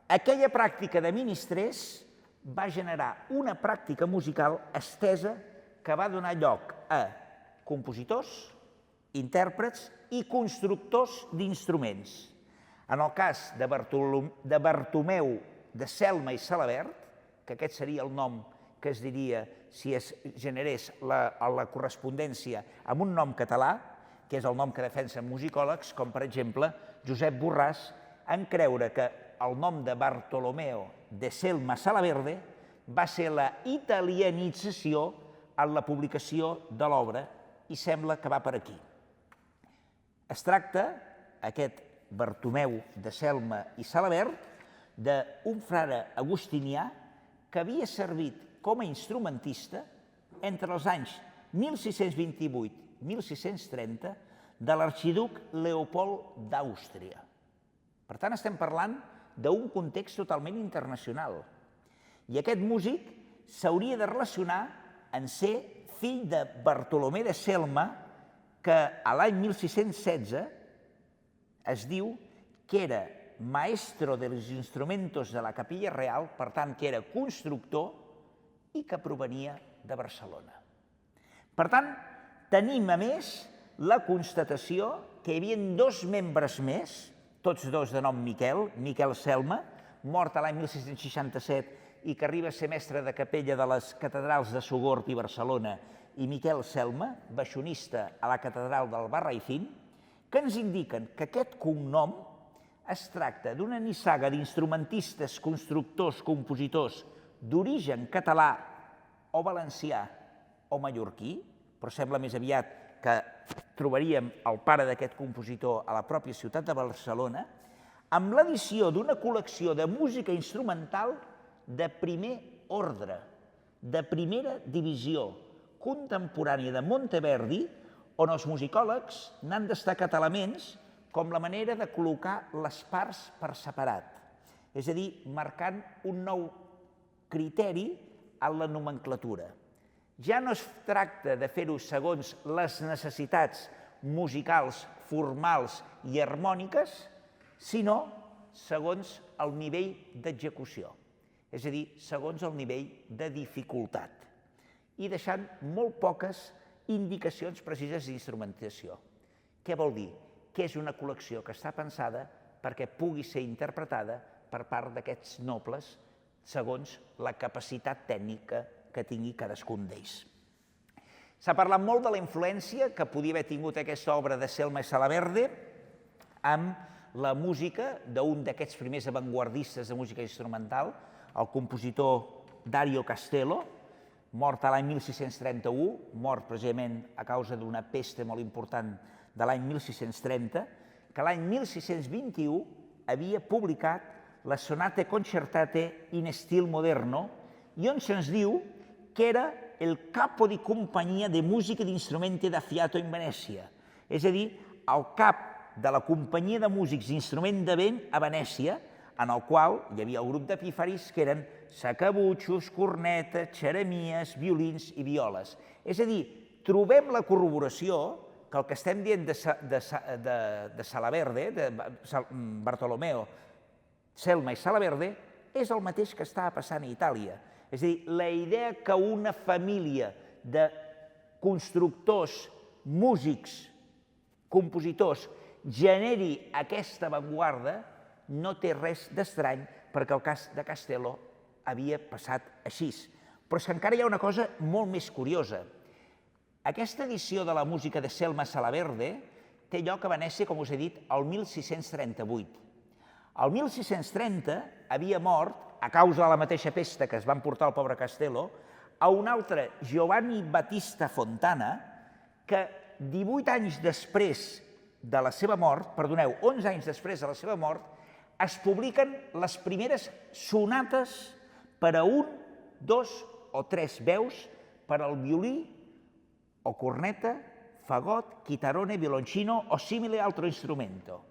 aquella pràctica de ministrers va generar una pràctica musical estesa que va donar lloc a compositors, intèrprets i constructors d'instruments. En el cas de Bartomeu de Selma i Salabert, que aquest seria el nom que es diria si es generés la correspondència amb un nom català, que és el nom que defensen musicòlegs, com per exemple Josep Borràs, en creure que el nom de Bartolomeo de Selma Salaverde va ser la italianització en la publicació de l'obra i sembla que va per aquí. Es tracta, aquest Bartomeu de Selma i Salabert, d'un frare agustinià que havia servit com a instrumentista entre els anys 1628 i 1630 de l'arxiduc Leopold d'Àustria. Per tant, estem parlant d'un context totalment internacional. I aquest músic s'hauria de relacionar en ser fill de Bartolomé de Selma, que a l'any 1616 es diu que era maestro de los instrumentos de la Capilla Real, per tant, que era constructor i que provenia de Barcelona. Per tant, tenim a més la constatació que hi havia dos membres més, tots dos de nom Miquel, Miquel Selma, mort l'any 1667 i que arriba a ser mestre de capella de les catedrals de Sogorb i Barcelona, i Miquel Selma, baixonista a la catedral del Barraifín, que ens indiquen que aquest cognom es tracta d'una nissaga d'instrumentistes, constructors, compositors d'origen català o valencià o mallorquí, però sembla més aviat que trobaríem el pare d'aquest compositor a la pròpia ciutat de Barcelona, amb l'edició d'una col·lecció de música instrumental de primer ordre, de primera divisió, contemporània de Monteverdi, on els musicòlegs n'han destacat elements com la manera de col·locar les parts per separat, és a dir, marcant un nou criteri en la nomenclatura. Ja no es tracta de fer-ho segons les necessitats musicals, formals i harmòniques, sinó segons el nivell d'execució, és a dir, segons el nivell de dificultat, i deixant molt poques indicacions precises d'instrumentació. Què vol dir? Que és una col·lecció que està pensada perquè pugui ser interpretada per part d'aquests nobles segons la capacitat tècnica que tingui cadascun d'ells. S'ha parlat molt de la influència que podia haver tingut aquesta obra de Selma i Salaverde amb la música d'un d'aquests primers avantguardistes de música instrumental, el compositor Dario Castello, mort l'any 1631, mort precisament a causa d'una pesta molt important de l'any 1630, que l'any 1621 havia publicat la Sonate Concertate in Stil Moderno, i on se'ns diu que era el capo di compagnia de música d'instrumenti da fiato in Venècia, és a dir, el cap de la companyia de músics d'instrument de vent a Venècia, en el qual hi havia el grup d'epífaris que eren sacabutxos, cornetes, xeremies, violins i violes. És a dir, trobem la corroboració que el que estem dient de Salaverde, de Bartolomeo, Selma i Salaverde, és el mateix que estava passant a Itàlia. És a dir, la idea que una família de constructors, músics, compositors, generi aquesta avantguarda no té res d'estrany perquè el cas de Castello havia passat així. Però és que encara hi ha una cosa molt més curiosa. Aquesta edició de la música de Selma Salaverde té lloc a Venècia, com us he dit, el 1638. El 1630 havia mort, a causa de la mateixa pesta que es va emportar el pobre Castello, a un altre, Giovanni Battista Fontana, que 18 anys després de la seva mort, perdoneu, 11 anys després de la seva mort, es publiquen les primeres sonates per a 1, 2 o 3 veus per al violí o corneta, fagot, chitarrone, violoncino o simile altro instrumento.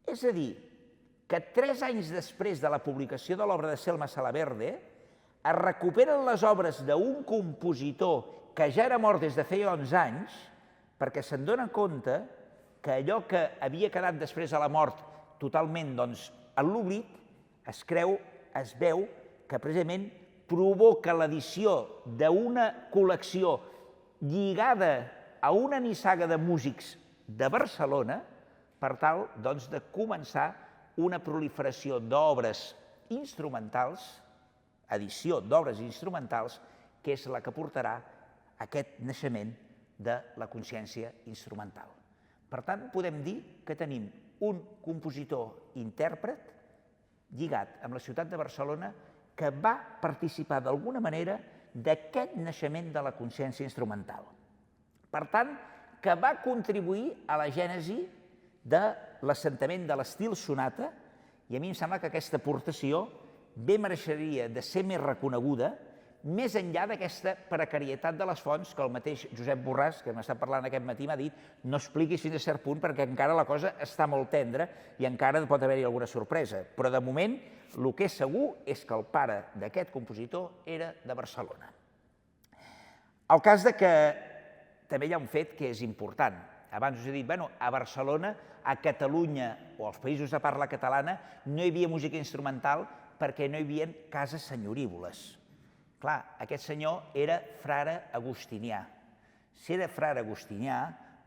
És a dir, que 3 anys després de la publicació de l'obra de Selma Salaverde es recuperen les obres d'un compositor que ja era mort des de feia 11 anys perquè se'n dona compte que allò que havia quedat després de la mort totalment en l'oblit, es veu que precisament provoca l'edició d'una col·lecció lligada a una nissaga de músics de Barcelona per tal de començar una proliferació d'obres instrumentals, edició d'obres instrumentals, que és la que portarà aquest naixement de la consciència instrumental. Per tant, podem dir que tenim un compositor intèrpret lligat amb la ciutat de Barcelona que va participar d'alguna manera d'aquest naixement de la consciència instrumental. Per tant, que va contribuir a la gènesi de l'assentament de l'estil sonata, i a mi em sembla que aquesta aportació bé mereixeria de ser més reconeguda més enllà d'aquesta precarietat de les fonts que el mateix Josep Borràs, que m'està parlant aquest matí, m'ha dit no expliquis fins a cert punt perquè encara la cosa està molt tendra i encara pot haver-hi alguna sorpresa. Però de moment el que és segur és que el pare d'aquest compositor era de Barcelona. El cas que també hi ha un fet que és important. Abans us he dit, a Barcelona, a Catalunya o als països de parla catalana no hi havia música instrumental perquè no hi havia cases senyorívoles. Clar, aquest senyor era frare agustinià. Si era frare agustinià,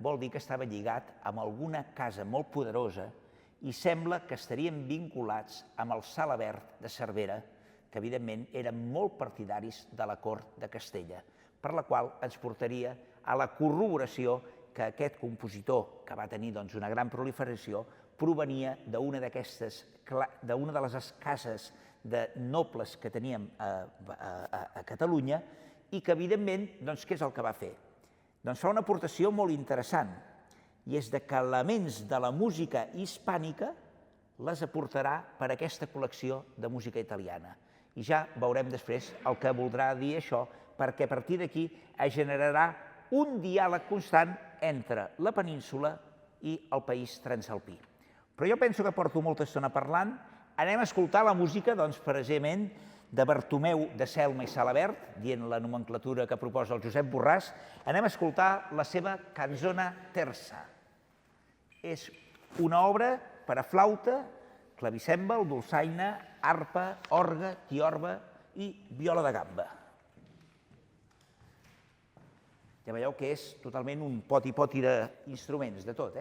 vol dir que estava lligat amb alguna casa molt poderosa i sembla que estarien vinculats amb el Salabert de Cervera, que evidentment eren molt partidaris de la cort de Castella, per la qual ens portaria a la corroboració que aquest compositor, que va tenir una gran proliferació, provenia d'una de les cases de nobles que teníem a Catalunya i que, evidentment, què és el que va fer? Doncs fa una aportació molt interessant, i és que elements de la música hispànica les aportarà per aquesta col·lecció de música italiana. I ja veurem després el que voldrà dir això, perquè a partir d'aquí es generarà un diàleg constant entre la península i el país transalpí. Però jo penso que porto molta estona parlant, Anem a escoltar la música, doncs, precisament, de Bartomeu de Selma i Salabert, dient la nomenclatura que proposa el Josep Borràs. Anem a escoltar la seva Canzona terça. És una obra per a flauta, clavicèmbal, dolçaina, arpa, orgue, tiorba i viola de gamba. Ja veieu que és totalment un poti-poti d'instruments, de tot,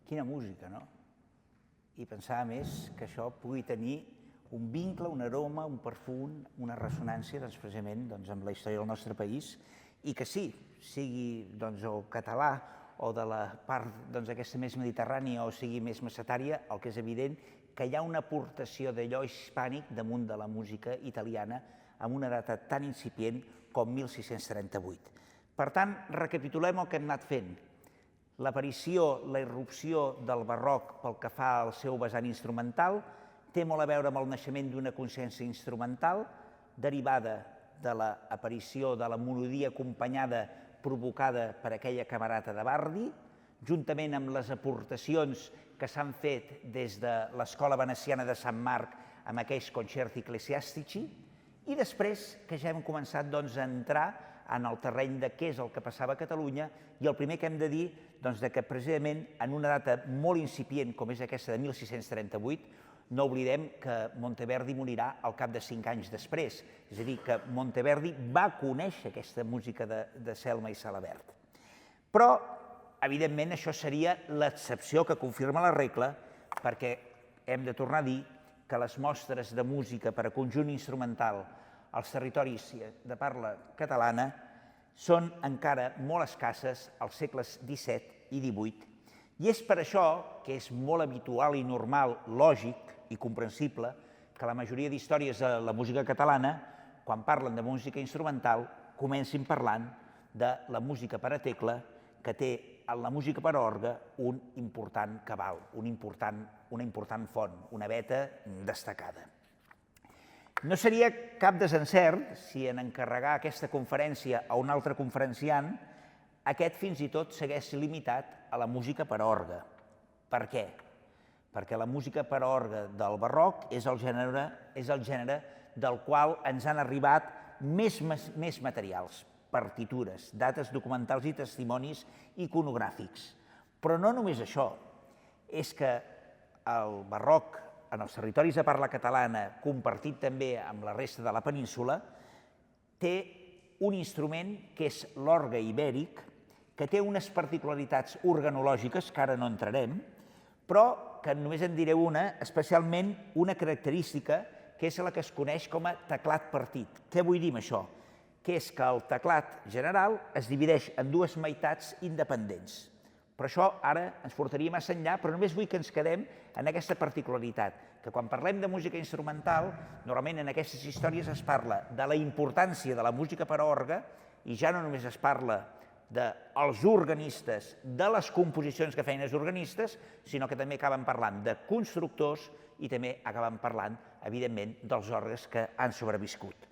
quina música, no? I pensar, a més, que això pugui tenir un vincle, un aroma, un perfum, una ressonància, doncs, precisament, amb la història del nostre país, i que sí, sigui el català o de la part aquesta més mediterrània o sigui més macetària, el que és evident que hi ha una aportació d'allò hispànic damunt de la música italiana amb una data tan incipient com 1638. Per tant, recapitulem el que hem anat fent. L'aparició, la irrupció del barroc pel que fa al seu vessant instrumental té molt a veure amb el naixement d'una consciència instrumental derivada de l'aparició de la melodia acompanyada provocada per aquella camerata de Bardi, juntament amb les aportacions que s'han fet des de l'Escola Veneciana de Sant Marc amb aquells concerti ecclesiàstici, i després que ja hem començat a entrar en el terreny de què és el que passava a Catalunya, i el primer que hem de dir que precisament en una data molt incipient com és aquesta de 1638, no oblidem que Monteverdi morirà al cap de 5 anys després, és a dir, que Monteverdi va conèixer aquesta música de Selma i Salabert. Però, evidentment, això seria l'excepció que confirma la regla, perquè hem de tornar a dir que les mostres de música per a conjunt instrumental als territoris de parla catalana són encara molt escasses als segles XVII i XVIII, i és per això que és molt habitual i normal, lògic i comprensible que la majoria d'històries de la música catalana, quan parlen de música instrumental, comencin parlant de la música per a tecla, que té en la música per a orgue un important cabal, una important font, una veta destacada. No seria cap desencert si en encarregar aquesta conferència a un altre conferenciant, aquest fins i tot s'hagués limitat a la música per a orgue. Per què? Perquè la música per a orgue del barroc és el gènere del qual ens han arribat més materials, partitures, dates documentals i testimonis iconogràfics. Però no només això, és que el barroc en els territoris de parla catalana, compartit també amb la resta de la península, té un instrument que és l'orgue ibèric, que té unes particularitats organològiques, que ara no entrarem, però que només en diré una, especialment una característica, que és la que es coneix com a teclat partit. Què vull dir amb això? Que és que el teclat general es divideix en dues meitats independents. Per això ara ens portaria massa enllà, però només vull que ens quedem en aquesta particularitat, que quan parlem de música instrumental, normalment en aquestes històries es parla de la importància de la música per a orgue, i ja no només es parla dels organistes, de les composicions que feien els organistes, sinó que també acaben parlant de constructors i també acaben parlant, evidentment, dels orgues que han sobreviscut.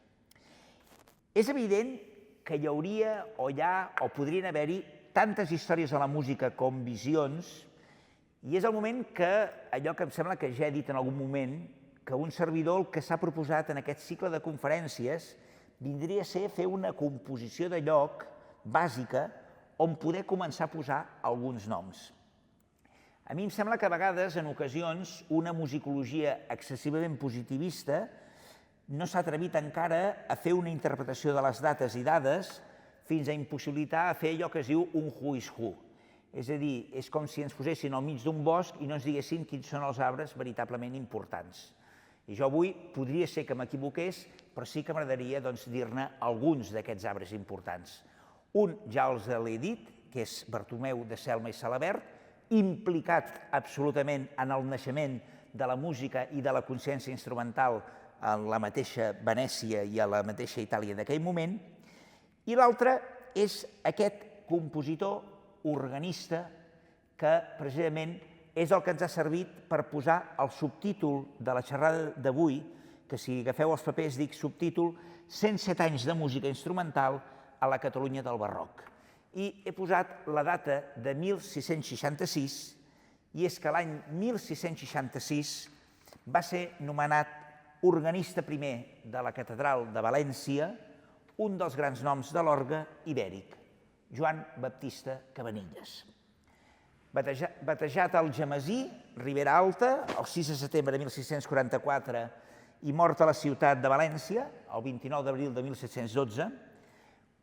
És evident que hi hauria, o hi ha, o podrien haver-hi tantes històries de la música com visions, i és el moment que, allò que em sembla que ja he dit en algun moment, que un servidor el que s'ha proposat en aquest cicle de conferències vindria a ser fer una composició de lloc bàsica on poder començar a posar alguns noms. A mi em sembla que a vegades, en ocasions, una musicologia excessivament positivista no s'ha atrevit encara a fer una interpretació de les dates i dades fins a impossibilitar a fer allò que es diu un who is who. És a dir, és com si ens posessin al mig d'un bosc i no ens diguessin quins són els arbres veritablement importants. I jo avui podria ser que m'equivoqués, però sí que m'agradaria dir-ne alguns d'aquests arbres importants. Un ja els l'he dit, que és Bartomeu de Selma i Salabert, implicat absolutament en el naixement de la música i de la consciència instrumental a la mateixa Venècia i a la mateixa Itàlia d'aquell moment, i l'altre és aquest compositor organista que precisament és el que ens ha servit per posar el subtítol de la xerrada d'avui, que si agafeu els papers dic subtítol 107 anys de música instrumental a la Catalunya del barroc. I he posat la data de 1666, i és que l'any 1666 va ser nomenat organista primer de la Catedral de València un dels grans noms de l'orgue ibèric, Joan Baptista Cabanilles. Batejat al Algemesí, Ribera Alta, el 6 de setembre de 1644 i mort a la ciutat de València, el 29 d'abril de 1712,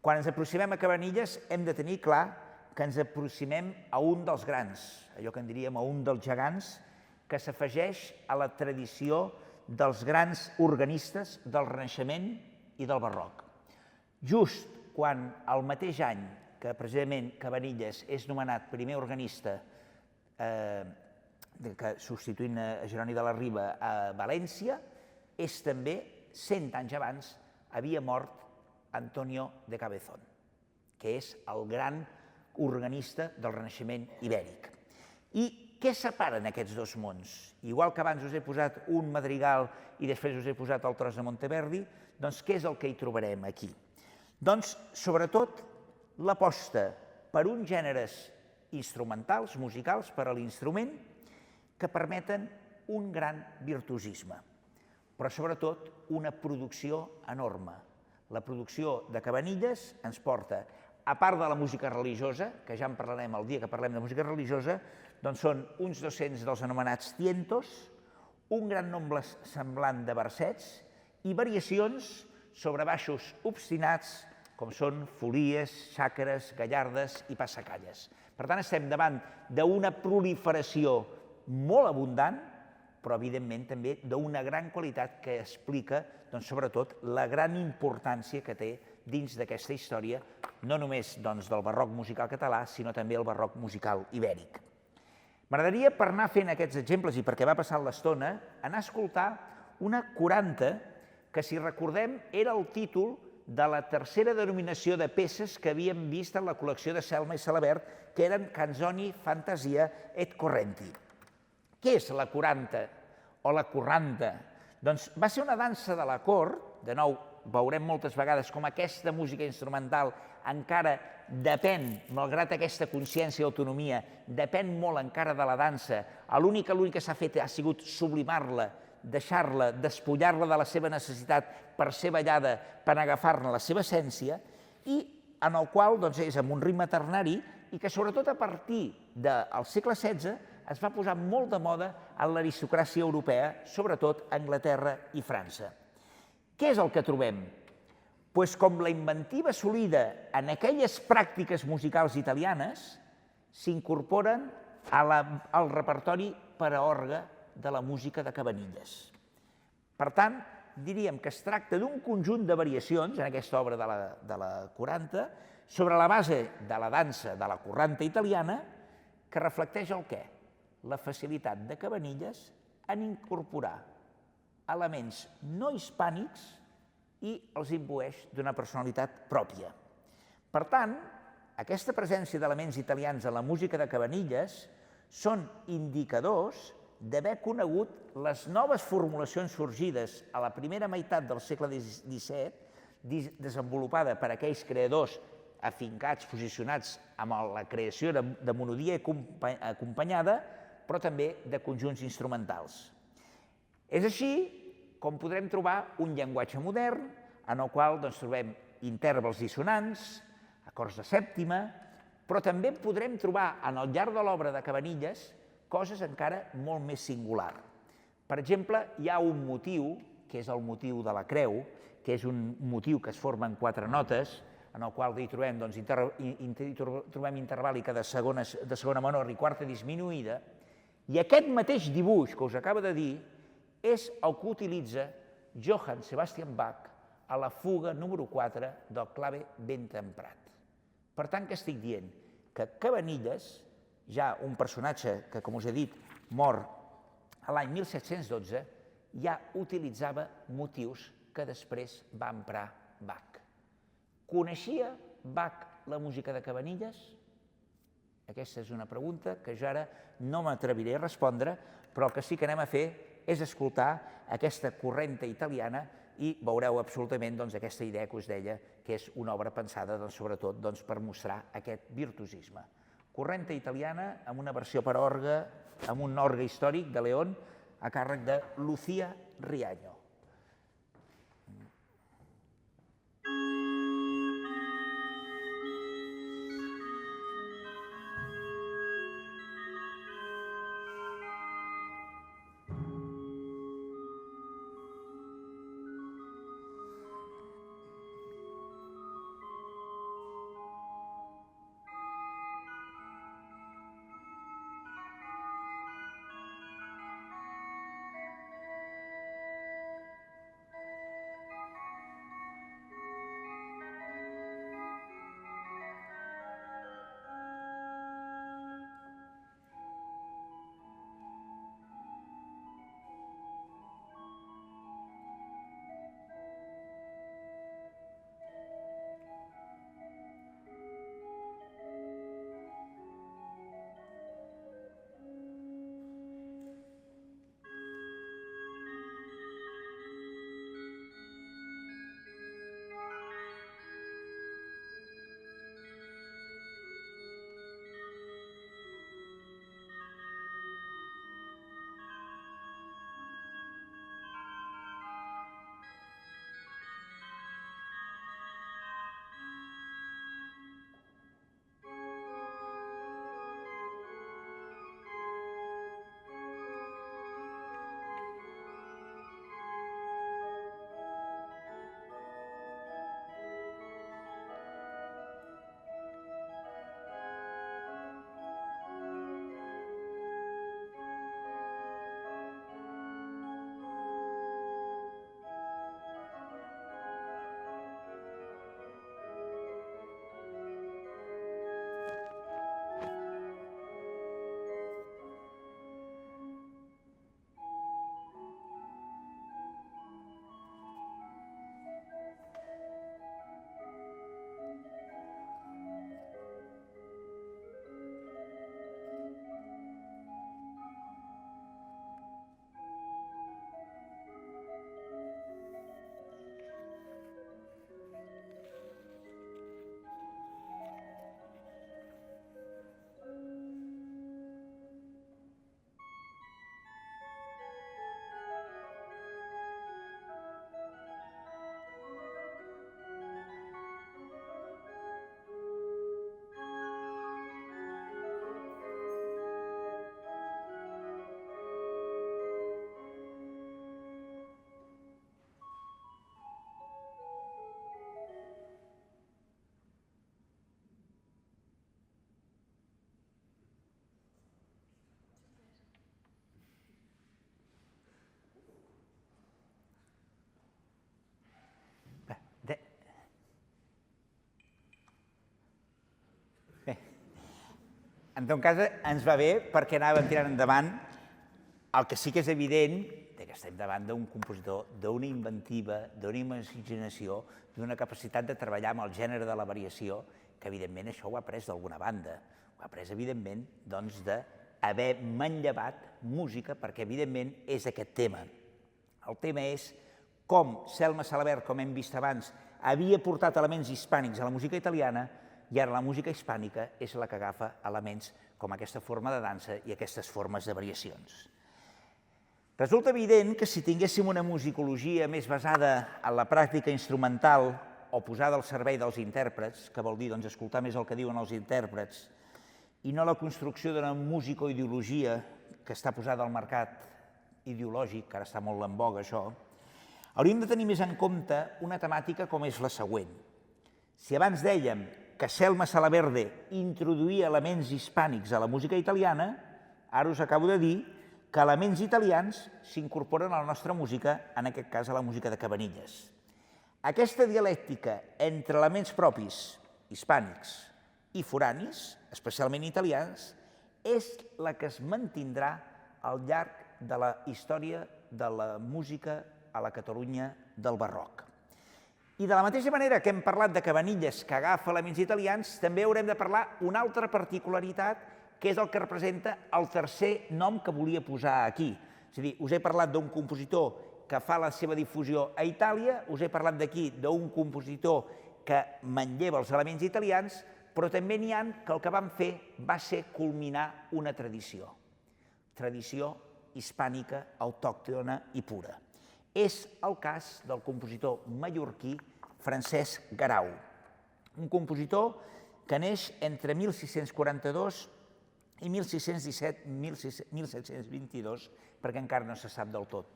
quan ens aproximem a Cabanilles hem de tenir clar que ens aproximem a un dels grans, allò que en diríem a un dels gegants, que s'afegeix a la tradició dels grans organistes del Renaixement i del Barroc. Just quan el mateix any que precisament Cabanilles és nomenat primer organista substituint a Jeroni de la Riba a València, és també, 100 anys abans, havia mort Antonio de Cabezón, que és el gran organista del Renaixement ibèric. I què separen aquests dos mons? Igual que abans us he posat un madrigal i després us he posat el tros de Monteverdi, doncs què és el que hi trobarem aquí? Doncs, sobretot, l'aposta per uns gèneres instrumentals, musicals, per a l'instrument, que permeten un gran virtuosisme, però sobretot una producció enorme. La producció de Cabanilles ens porta, a part de la música religiosa, que ja en parlarem el dia que parlem de música religiosa, doncs són uns 200 dels anomenats tientos, un gran nombre semblant de versets i variacions sobre baixos obstinats, com són folies, xàcares, gallardes i passacalles. Per tant, estem davant d'una proliferació molt abundant, però evidentment també d'una gran qualitat que explica, doncs, sobretot, la gran importància que té dins d'aquesta història, no només del barroc musical català, sinó també el barroc musical ibèric. M'agradaria, per anar fent aquests exemples i perquè va passant l'estona, anar a escoltar una 40 que, si recordem, era el títol de la tercera denominació de peces que havíem vist en la col·lecció de Selma i Salabert, que eren Canzoni, Fantasia et Correnti. Què és la 40 o la corranta? Doncs va ser una dansa de la cort, de nou veurem moltes vegades com aquesta música instrumental encara depèn, malgrat aquesta consciència i autonomia, depèn molt encara de la dansa. L'únic que s'ha fet ha sigut sublimar-la, deixar-la, despullar-la de la seva necessitat per ser ballada, per agafar-ne la seva essència, i en el qual és amb un ritme ternari i que sobretot a partir del segle XVI es va posar molt de moda en l'aristocràcia europea, sobretot a Anglaterra i França. Què és el que trobem? Doncs com la inventiva assolida en aquelles pràctiques musicals italianes s'incorporen al repertori per a orgue de la música de Cabanilles. Per tant, diríem que es tracta d'un conjunt de variacions en aquesta obra de la 40 sobre la base de la dansa de la corranta italiana que reflecteix el què? La facilitat de Cabanilles en incorporar elements no hispànics i els imbueix d'una personalitat pròpia. Per tant, aquesta presència d'elements italians en la música de Cabanilles són indicadors d'haver conegut les noves formulacions sorgides a la primera meitat del segle XVII, desenvolupada per aquells creadors afincats, posicionats amb la creació de monodia acompanyada, però també de conjunts instrumentals. És així com podrem trobar un llenguatge modern en el qual trobem intervals dissonants, acords de sèptima, però també podrem trobar al llarg de l'obra de Cabanilles coses encara molt més singulars. Per exemple, hi ha un motiu, que és el motiu de la creu, que és un motiu que es forma en 4 notes, en el qual hi trobem intervàlica de segona menor i quarta disminuïda, i aquest mateix dibuix que us acaba de dir és el que utilitza Johann Sebastian Bach a la fuga número 4 del clave ben temprat. Per tant, què estic dient? Que Cabanilles, ja un personatge que, com us he dit, mor l'any 1712, ja utilitzava motius que després va emprar Bach. Coneixia Bach la música de Cabanilles? Aquesta és una pregunta que jo ara no m'atreviré a respondre, però el que sí que anem a fer és escoltar aquesta correnta italiana i veureu absolutament aquesta idea que us deia, que és una obra pensada sobretot per mostrar aquest virtuosisme. Correnta italiana amb una versió per a orgue, amb un orgue històric de León, a càrrec de Lucía Riaño. En tot cas, ens va bé perquè anàvem tirant endavant. El que sí que és evident que estem davant d'un compositor, d'una inventiva, d'una imaginació, d'una capacitat de treballar amb el gènere de la variació, que evidentment això ho ha après d'alguna banda. Ho ha après, evidentment, doncs, d'haver manllevat música, perquè, evidentment, és aquest tema. El tema és com Selma Salabert, com hem vist abans, havia portat elements hispànics a la música italiana i ara la música hispànica és la que agafa elements com aquesta forma de dansa i aquestes formes de variacions. Resulta evident que si tinguéssim una musicologia més basada en la pràctica instrumental o posada al servei dels intèrprets, que vol dir escoltar més el que diuen els intèrprets, i no la construcció d'una musicoideologia que està posada al mercat ideològic, que ara està molt en voga això, hauríem de tenir més en compte una temàtica com és la següent. Si abans dèiem que Selma Salaverde introduïa elements hispànics a la música italiana, ara us acabo de dir que elements italians s'incorporen a la nostra música, en aquest cas a la música de Cabanilles. Aquesta dialèctica entre elements propis hispànics i foranis, especialment italians, és la que es mantindrà al llarg de la història de la música a la Catalunya del barroc. I de la mateixa manera que hem parlat de Cabanilles que agafa elements italians, també haurem de parlar una altra particularitat que és el que representa el tercer nom que volia posar aquí. És a dir, us he parlat d'un compositor que fa la seva difusió a Itàlia, us he parlat d'aquí d'un compositor que manlleva els elements italians, però també n'hi ha que el que van fer va ser culminar una tradició. Tradició hispànica, autòctona i pura. És el cas del compositor mallorquí Francesc Garau, un compositor que neix entre 1642 i 1617-1722, perquè encara no se sap del tot.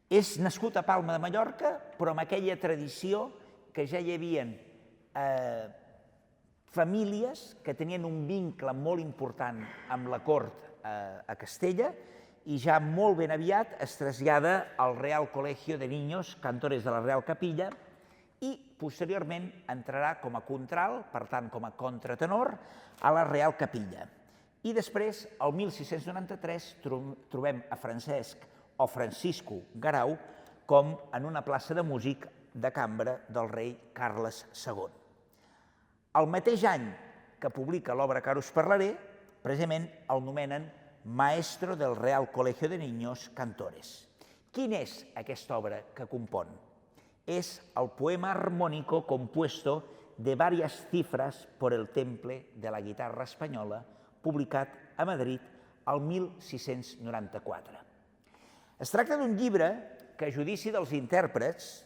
És nascut a Palma de Mallorca, però amb aquella tradició que ja hi havia famílies que tenien un vincle molt important amb la cort a Castella, i ja molt ben aviat es trasllada al Real Colegio de Niños Cantores de la Real Capilla i posteriorment entrarà com a contralt, per tant com a contratenor, a la Real Capilla. I després, el 1693, trobem a Francesc o Francisco Garau com en una plaça de músic de cambra del rei Carles II. El mateix any que publica l'obra que ara us parlaré, precisament el nomenen Maestro del Real Colegio de Niños Cantores. Quina és aquesta obra que compon? És el poema armónico compuesto de varias cifras por el temple de la guitarra espanyola, publicat a Madrid el 1694. Es tracta d'un llibre que, a judici dels intèrprets,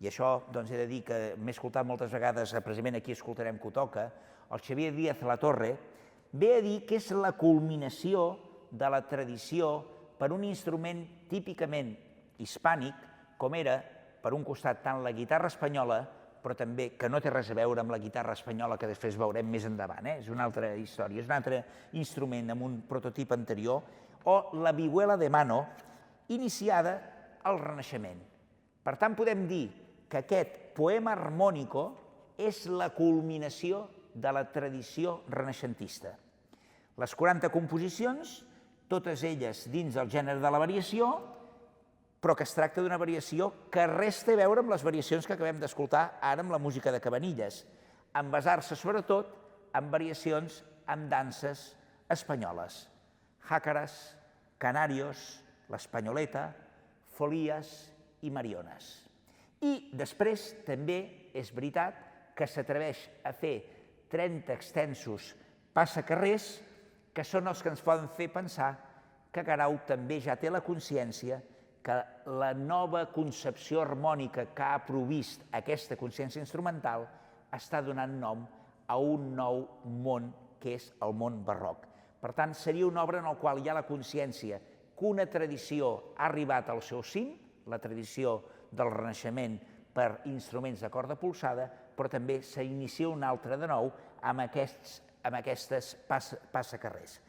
i això he de dir que m'he escoltat moltes vegades, precisament aquí escoltarem que ho toca, el Xavier Díaz Latorre, ve a dir que és la culminació de la tradició per un instrument típicament hispànic, com era, per un costat, tant la guitarra espanyola, però també que no té res a veure amb la guitarra espanyola que després veurem més endavant, és una altra història, és un altre instrument amb un prototip anterior, o la vihuela de mano, iniciada al Renaixement. Per tant, podem dir que aquest poema armónico és la culminació de la tradició renaixentista. Les 40 composicions, totes elles dins del gènere de la variació, però que es tracta d'una variació que res té a veure amb les variacions que acabem d'escoltar ara amb la música de Cabanilles, en basar-se sobretot en variacions amb danses espanyoles, jácaras, canarios, l'espanyoleta, folies i mariones. I després també és veritat que s'atreveix a fer 30 extensos passacarrers que són els que ens poden fer pensar que Garau també ja té la consciència que la nova concepció harmònica que ha provist aquesta consciència instrumental està donant nom a un nou món que és el món barroc. Per tant, seria una obra en la qual hi ha la consciència que una tradició ha arribat al seu cim, la tradició del Renaixement per instruments de corda polsada, però també s'inicia una altra de nou amb aquestes passacarrers.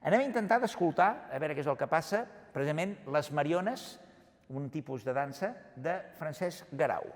Anem a intentar d'escoltar, a veure què és el que passa, precisament les mariones, un tipus de dansa de Francesc Garau.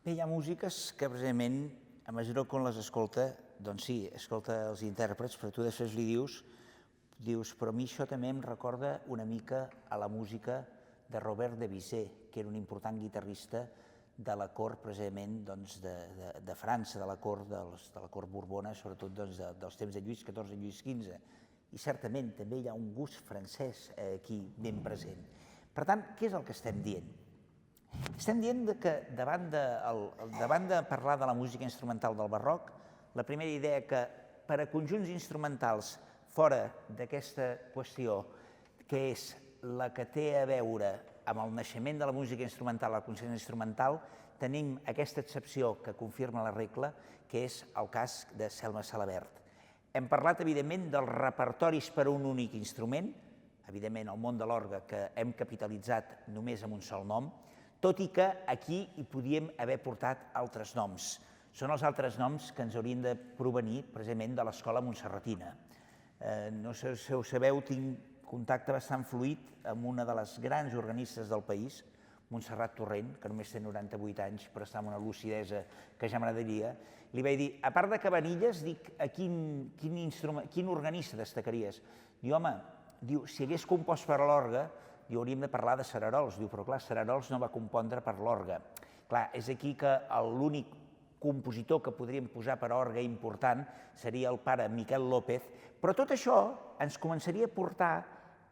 Bé, hi ha músiques que precisament, a mesura que un les escolta, doncs sí, escolta els intèrprets, però tu després li dius, però a mi això també em recorda una mica a la música de Robert Debussy, que era un important guitarrista de la cort precisament de França, de la cort borbona, sobretot dels temps de Lluís XIV i Lluís XV. I certament també hi ha un gust francès aquí ben present. Per tant, què és el que estem dient? Estem dient que davant de parlar de la música instrumental del barroc, la primera idea que per a conjunts instrumentals fora d'aquesta qüestió, que és la que té a veure amb el naixement de la música instrumental, la consciència instrumental, tenim aquesta excepció que confirma la regla, que és el cas de Selma Salabert. Hem parlat, evidentment, dels repertoris per a un únic instrument, evidentment el món de l'orgue que hem capitalitzat només amb un sol nom, tot i que aquí hi podíem haver portat altres noms. Són els altres noms que ens haurien de provenir precisament de l'escola montserratina. No sé si ho sabeu, tinc contacte bastant fluid amb una de les grans organistes del país, Montserrat Torrent, que només té 98 anys, però està amb una lucidesa que ja m'agradaria. Li vaig dir, a part de Cabanilles, dic, a quin organista destacaries? Diu, home, si hagués compost per a l'orgue, hauríem de parlar de Cerarols. Diu, però clar, Cerarols no va compondre per l'orgue. Clar, és aquí que l'únic compositor que podríem posar per a orgue important seria el pare Miquel López, però tot això ens començaria a portar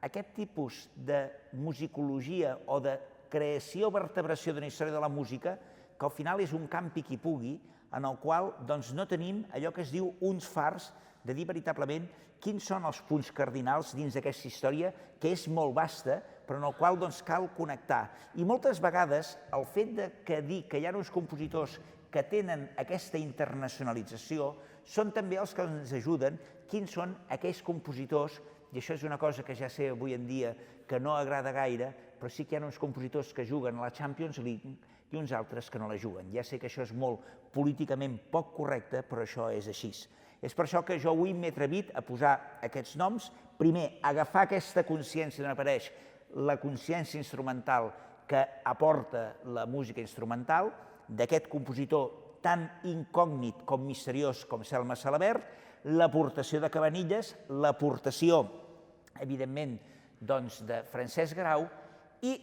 aquest tipus de musicologia o de creació-vertebració d'una història de la música que al final és un campi qui pugui, en el qual no tenim allò que es diu uns fars de dir veritablement quins són els punts cardinals dins d'aquesta història, que és molt vasta, però en el qual cal connectar. I moltes vegades el fet de dir que hi ha uns compositors que tenen aquesta internacionalització són també els que ens ajuden quins són aquells compositors, i això és una cosa que ja sé avui en dia que no agrada gaire, però sí que hi ha uns compositors que juguen a la Champions League i uns altres que no la juguen. Ja sé que això és molt políticament poc correcte, però això és així. És per això que jo avui m'he atrevit a posar aquests noms. Primer, agafar aquesta consciència d'on apareix la consciència instrumental que aporta la música instrumental, d'aquest compositor tan incògnit com misteriós com Selma Salabert, l'aportació de Cabanilles, l'aportació, evidentment, de Francesc Grau, i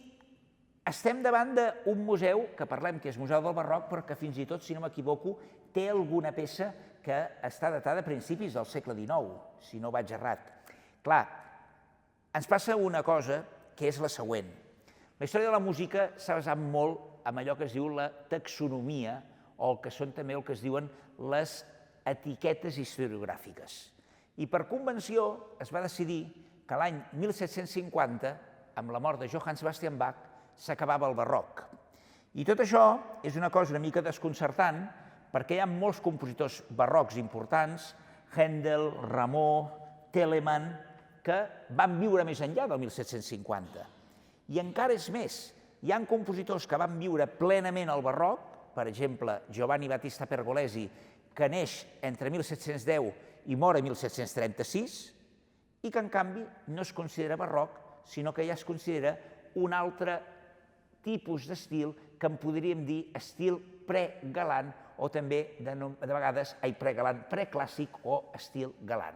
estem davant d'un museu que parlem que és Museu del Barroc, però que fins i tot, si no m'equivoco, té alguna peça que està datada a principis del segle XIX, si no vaig errat. Clar, ens passa una cosa que és la següent. La història de la música s'ha basat molt en allò que es diu la taxonomia, o el que són també el que es diuen les etiquetes historiogràfiques. I per convenció es va decidir que l'any 1750, amb la mort de Johann Sebastian Bach, s'acabava el barroc. I tot això és una cosa una mica desconcertant, perquè hi ha molts compositors barrocs importants, Händel, Rameau, Telemann, que van viure més enllà del 1750. I encara és més, hi ha compositors que van viure plenament el barroc, per exemple, Giovanni Battista Pergolesi, que neix entre 1710 i mor en 1736, i que en canvi no es considera barroc, sinó que ja es considera un altre tipus d'estil que en podríem dir estil pregalant o també de vegades preclàssic o estil galant.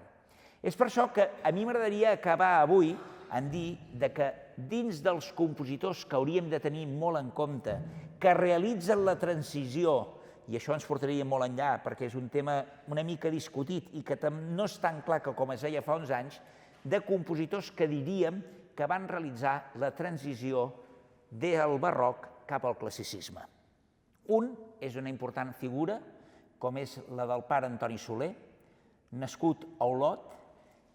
És per això que a mi m'agradaria acabar avui en dir que dins dels compositors que hauríem de tenir molt en compte, que realitzen la transició, i això ens portaria molt enllà perquè és un tema una mica discutit i que no és tan clar que com es deia fa uns anys, de compositors que diríem que van realitzar la transició del barroc cap al classicisme. Un és una important figura, com és la del pare Antoni Soler, nascut a Olot,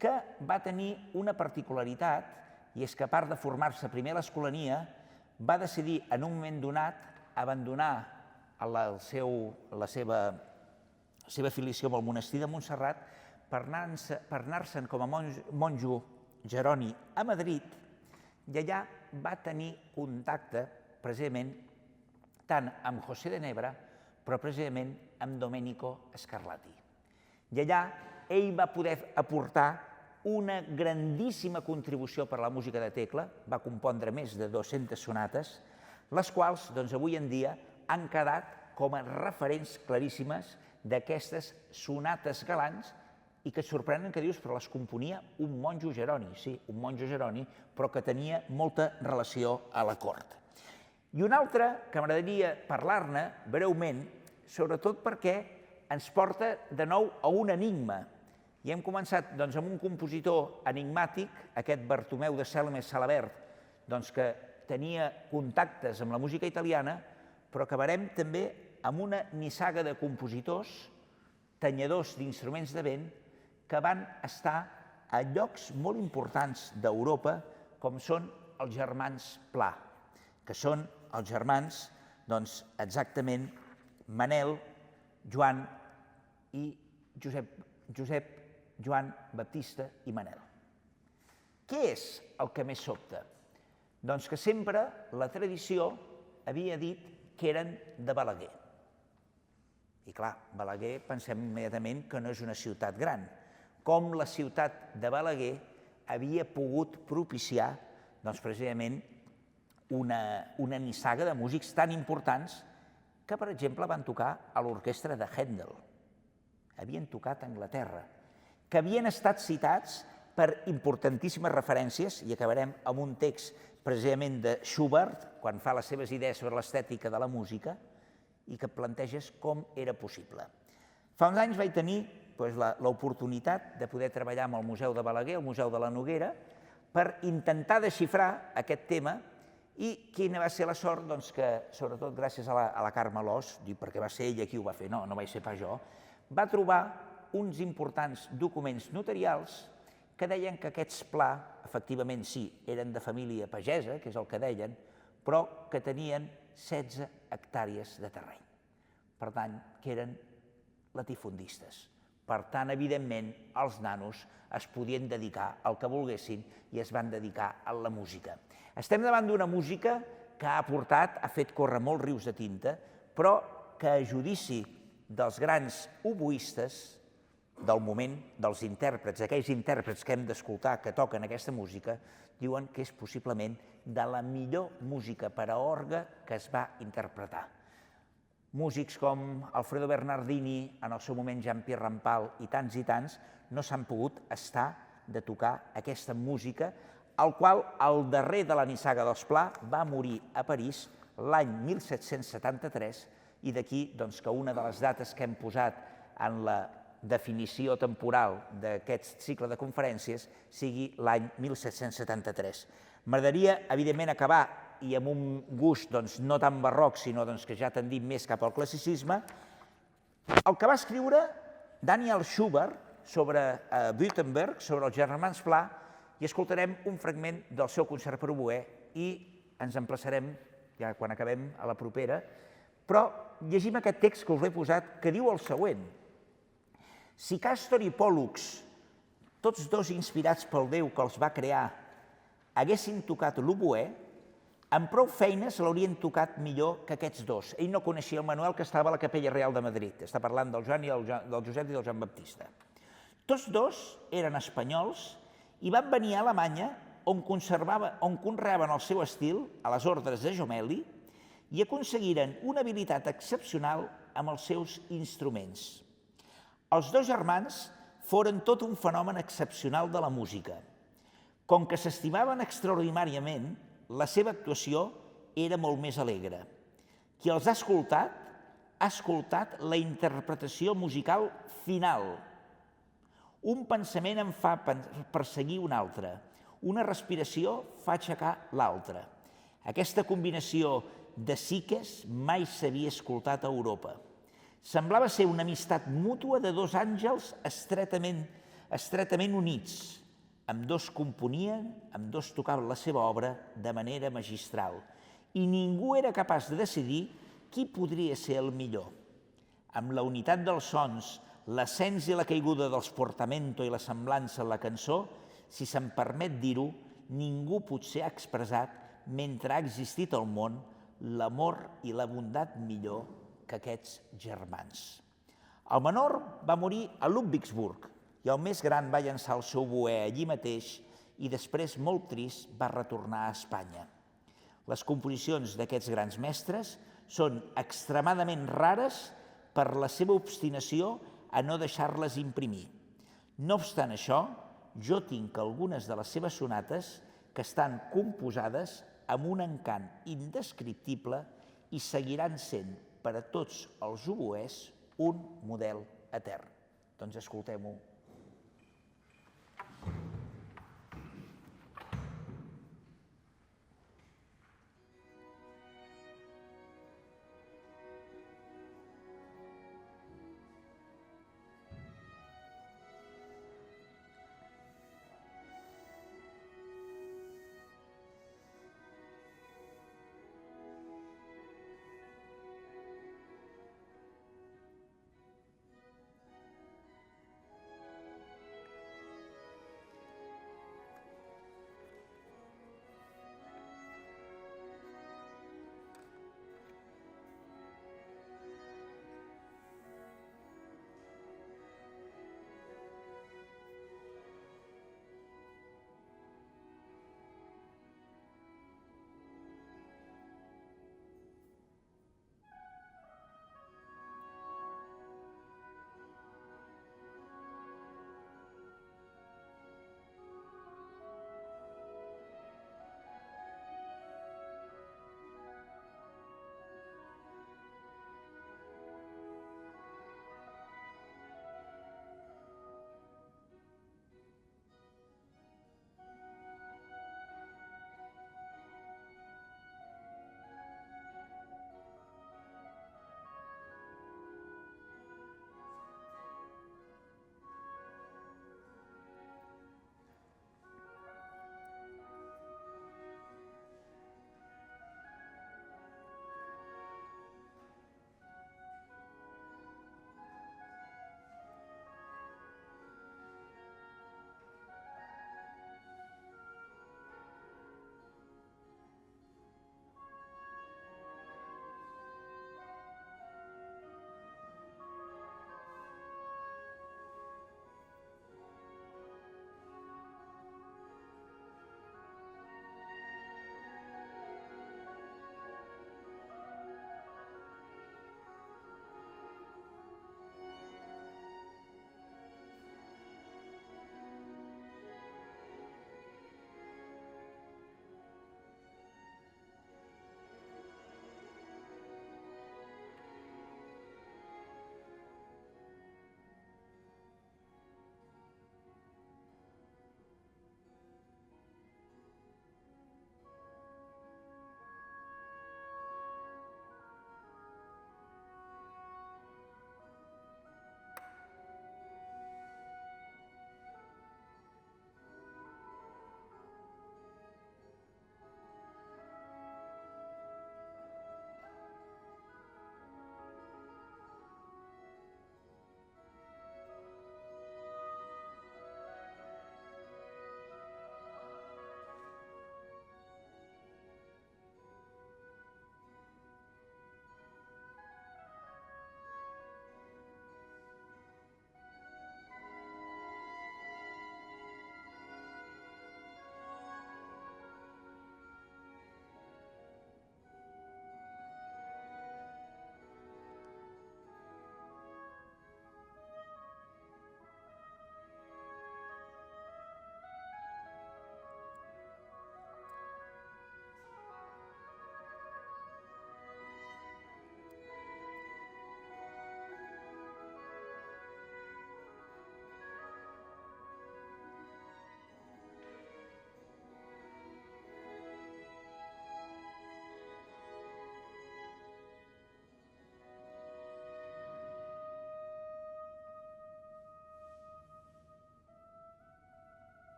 que va tenir una particularitat, i és que a part de formar-se primer a l'Escolania, va decidir en un moment donat abandonar la seva afiliació amb el monestir de Montserrat per anar-se'n com a monjo jeroni a Madrid, i allà va tenir contacte precisament tant amb José de Nebra, però precisament amb Domenico Scarlatti. I allà ell va poder aportar una grandíssima contribució per a la música de tecla, va compondre més de 200 sonates, les quals avui en dia han quedat com a referents claríssimes d'aquestes sonates galants i que et sorprenen que dius, però les componia un monjo Jeroni, sí, un monjo Jeroni, però que tenia molta relació a la cort. I una altra que m'agradaria parlar-ne breument, sobretot perquè ens porta de nou a un enigma. I hem començat amb un compositor enigmàtic, aquest Bartomeu de Celmes Salabert, que tenia contactes amb la música italiana, però acabarem també amb una nissaga de compositors, tanyadors d'instruments de vent, que van estar a llocs molt importants d'Europa, com són els germans Pla, que són els germans, exactament, Manel, Joan i Josep, Joan Baptista i Manel. Què és el que més sobta? Doncs que sempre la tradició havia dit que eren de Balaguer. I clar, Balaguer pensem immediatament que no és una ciutat gran. Com la ciutat de Balaguer havia pogut propiciar, precisament, una nissaga de músics tan importants que, per exemple, van tocar a l'orquestra de Händel. Havien tocat a Anglaterra, que havien estat citats per importantíssimes referències, i acabarem amb un text precisament de Schubert, quan fa les seves idees sobre l'estètica de la música, i que planteges com era possible. Fa uns anys vaig tenir l'oportunitat de poder treballar amb el Museu de Balaguer, el Museu de la Noguera, per intentar desxifrar aquest tema, i quina va ser la sort que, sobretot gràcies a la Carme Alòs, perquè va ser ella qui ho va fer, no vaig ser pas jo, va trobar uns importants documents notarials que deien que aquests Pla, efectivament sí, eren de família pagesa, que és el que deien, però que tenien 16 hectàrees de terreny. Per tant, que eren latifundistes. Per tant, evidentment, els nanos es podien dedicar al que volguessin i es van dedicar a la música. Estem davant d'una música que ha fet córrer molts rius de tinta, però que a judici dels grans oboistes del moment, dels intèrprets, aquells intèrprets que hem d'escoltar que toquen aquesta música, diuen que és possiblement de la millor música per a orgue que es va interpretar. Músics com Alfredo Bernardini, en el seu moment Jean-Pierre Rampal i tants, no s'han pogut estar de tocar aquesta música, el qual, el darrer de la nissaga dels Pla, va morir a París l'any 1773, i d'aquí que una de les dates que hem posat en la definició temporal d'aquest cicle de conferències sigui l'any 1773. M'agradaria, evidentment, acabar, i amb un gust no tan barroc, sinó que ja tendim més cap al classicisme, el que va escriure Daniel Schubert sobre Württemberg, sobre els germans Pla, i escoltarem un fragment del seu concert per oboè i ens emplaçarem, ja quan acabem, a la propera, però llegim aquest text que us l'he posat, que diu el següent: si Càstor i Pòl·lux, tots dos inspirats pel Déu que els va crear, haguessin tocat l'oboè, amb prou feines l'haurien tocat millor que aquests dos. Ell no coneixia el Manuel, que estava a la Capella Real de Madrid. Està parlant del Josep i del Joan Baptista. Tots dos eren espanyols i van venir a Alemanya, on conreaven el seu estil a les ordres de Jomeli i aconseguiren una habilitat excepcional amb els seus instruments. Els dos germans foren tot un fenomen excepcional de la música. Com que s'estimaven extraordinàriament, la seva actuació era molt més alegre. Qui els ha escoltat la interpretació musical final. Un pensament en fa perseguir un altre, una respiració fa aixecar l'altra. Aquesta combinació de psiques mai s'havia escoltat a Europa. Semblava ser una amistat mútua de dos àngels estretament units. Ambdós componien, ambdós tocaven la seva obra de manera magistral i ningú era capaç de decidir qui podria ser el millor. Amb la unitat dels sons, l'ascens i la caiguda dels portamento i la semblança en la cançó, si se'm permet dir-ho, ningú potser ha expressat, mentre ha existit al món, l'amor i la bondat millor que aquests germans. El menor va morir a Ludwigsburg i el més gran va llançar el seu oboè allí mateix i després, molt trist, va retornar a Espanya. Les composicions d'aquests grans mestres són extremadament rares per la seva obstinació a no deixar-les imprimir. No obstant això, jo tinc algunes de les seves sonates que estan composades amb un encant indescriptible i seguiran sent per a tots els oboès un model etern. Doncs escoltem-ho.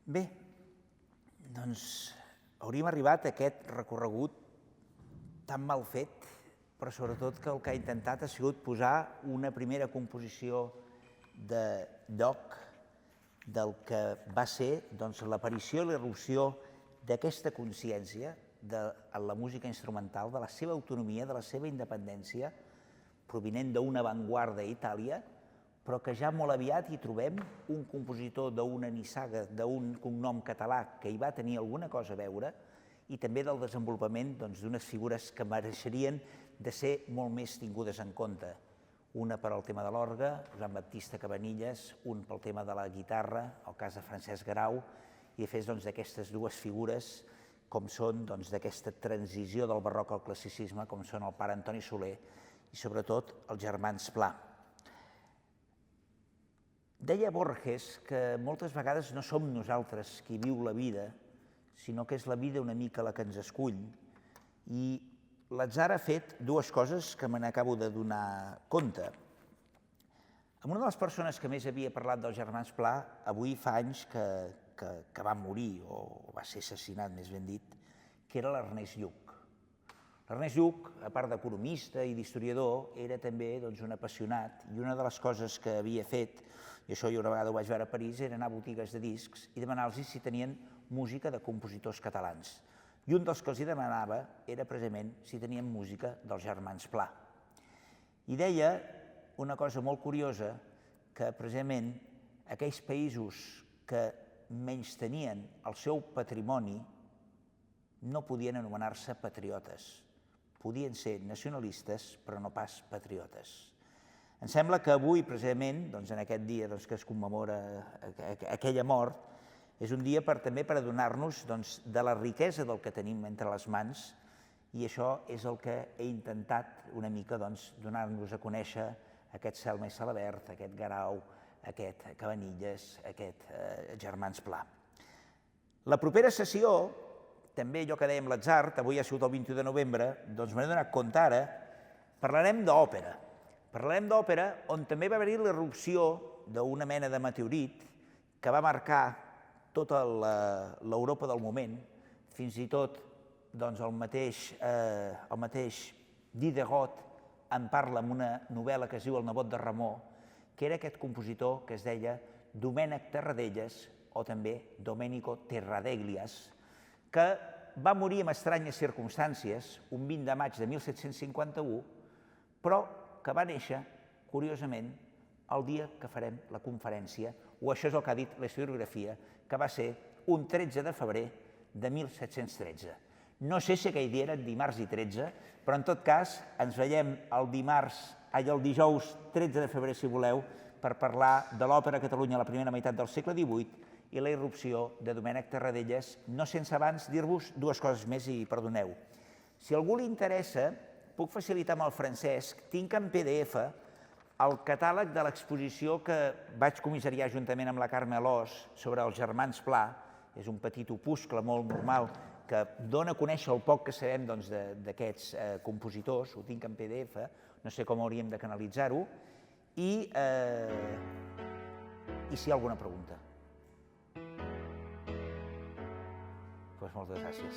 Bé, doncs hauríem arribat a aquest recorregut tan mal fet, però sobretot que el que ha intentat ha sigut posar una primera composició de lloc del que va ser l'aparició i l'irrupció d'aquesta consciència de la música instrumental, de la seva autonomia, de la seva independència, provinent d'una avantguarda a Itàlia, però que ja molt aviat hi trobem un compositor d'una nissaga, d'un cognom català que hi va tenir alguna cosa a veure, i també del desenvolupament d'unes figures que mereixerien de ser molt més tingudes en compte. Una per al tema de l'orgue, Joan Baptista Cabanilles, un pel tema de la guitarra, el cas de Francesc Garau, i de fet d'aquestes dues figures, com són d'aquesta transició del barroc al classicisme, com són el pare Antoni Soler i sobretot els germans Pla. Deia Borges que moltes vegades no som nosaltres qui viu la vida, sinó que és la vida una mica la que ens escull. I l'atzar ha fet dues coses que me n'acabo de donar compte. Amb una de les persones que més havia parlat dels germans Pla, avui fa anys que va morir, o va ser assassinat, més ben dit, que era l'Ernest Lluch. L'Ernest Lluch, a part d'economista i d'historiador, era també un apassionat, i una de les coses que havia fet, i això jo una vegada ho vaig veure a París, era anar a botigues de discs i demanar-los si tenien música de compositors catalans. I un dels que els demanava era precisament si tenien música dels germans Pla. I deia una cosa molt curiosa, que precisament aquells països que menystenien el seu patrimoni no podien anomenar-se patriotes. Podien ser nacionalistes, però no pas patriotes. Em sembla que avui, precisament, en aquest dia que es commemora aquella mort, és un dia també per adonar-nos de la riquesa del que tenim entre les mans, i això és el que he intentat una mica donar-nos a conèixer aquest Selma i Salabert, aquest Garau, aquest Cabanilles, aquest germans Pla. La propera sessió, també allò que dèiem l'atzar, avui ha sigut el 21 de novembre, doncs me n'he donat compte ara, parlarem d'òpera. Parlarem d'òpera on també va haver-hi l'irrupció d'una mena de meteorit que va marcar tota l'Europa del moment, fins i tot el mateix Diderot en parla en una novel·la que es diu El nebot de Ramó, que era aquest compositor que es deia Domènec Terradellas o també Domenico Terradeglias, que va morir en estranyes circumstàncies un 20 de maig de 1751, però que va néixer, curiosament, el dia que farem la conferència, o això és el que ha dit la historiografia, que va ser un 13 de febrer de 1713. No sé si aquell dia era dimarts i 13, però en tot cas ens veiem el dijous 13 de febrer, si voleu, per parlar de l'òpera a Catalunya a la primera meitat del segle XVIII i la irrupció de Domènec Terradellas, no sense abans dir-vos dues coses més i perdoneu. Si a algú li interessa, puc facilitar amb el Francesc, tinc en PDF el catàleg de l'exposició que vaig comissariar juntament amb la Carme Alòs sobre els germans Pla. És un petit opuscle molt normal que dona a conèixer el poc que sabem d'aquests compositors, ho tinc en PDF, no sé com hauríem de canalitzar-ho, i si hi ha alguna pregunta. Doncs moltes gràcies.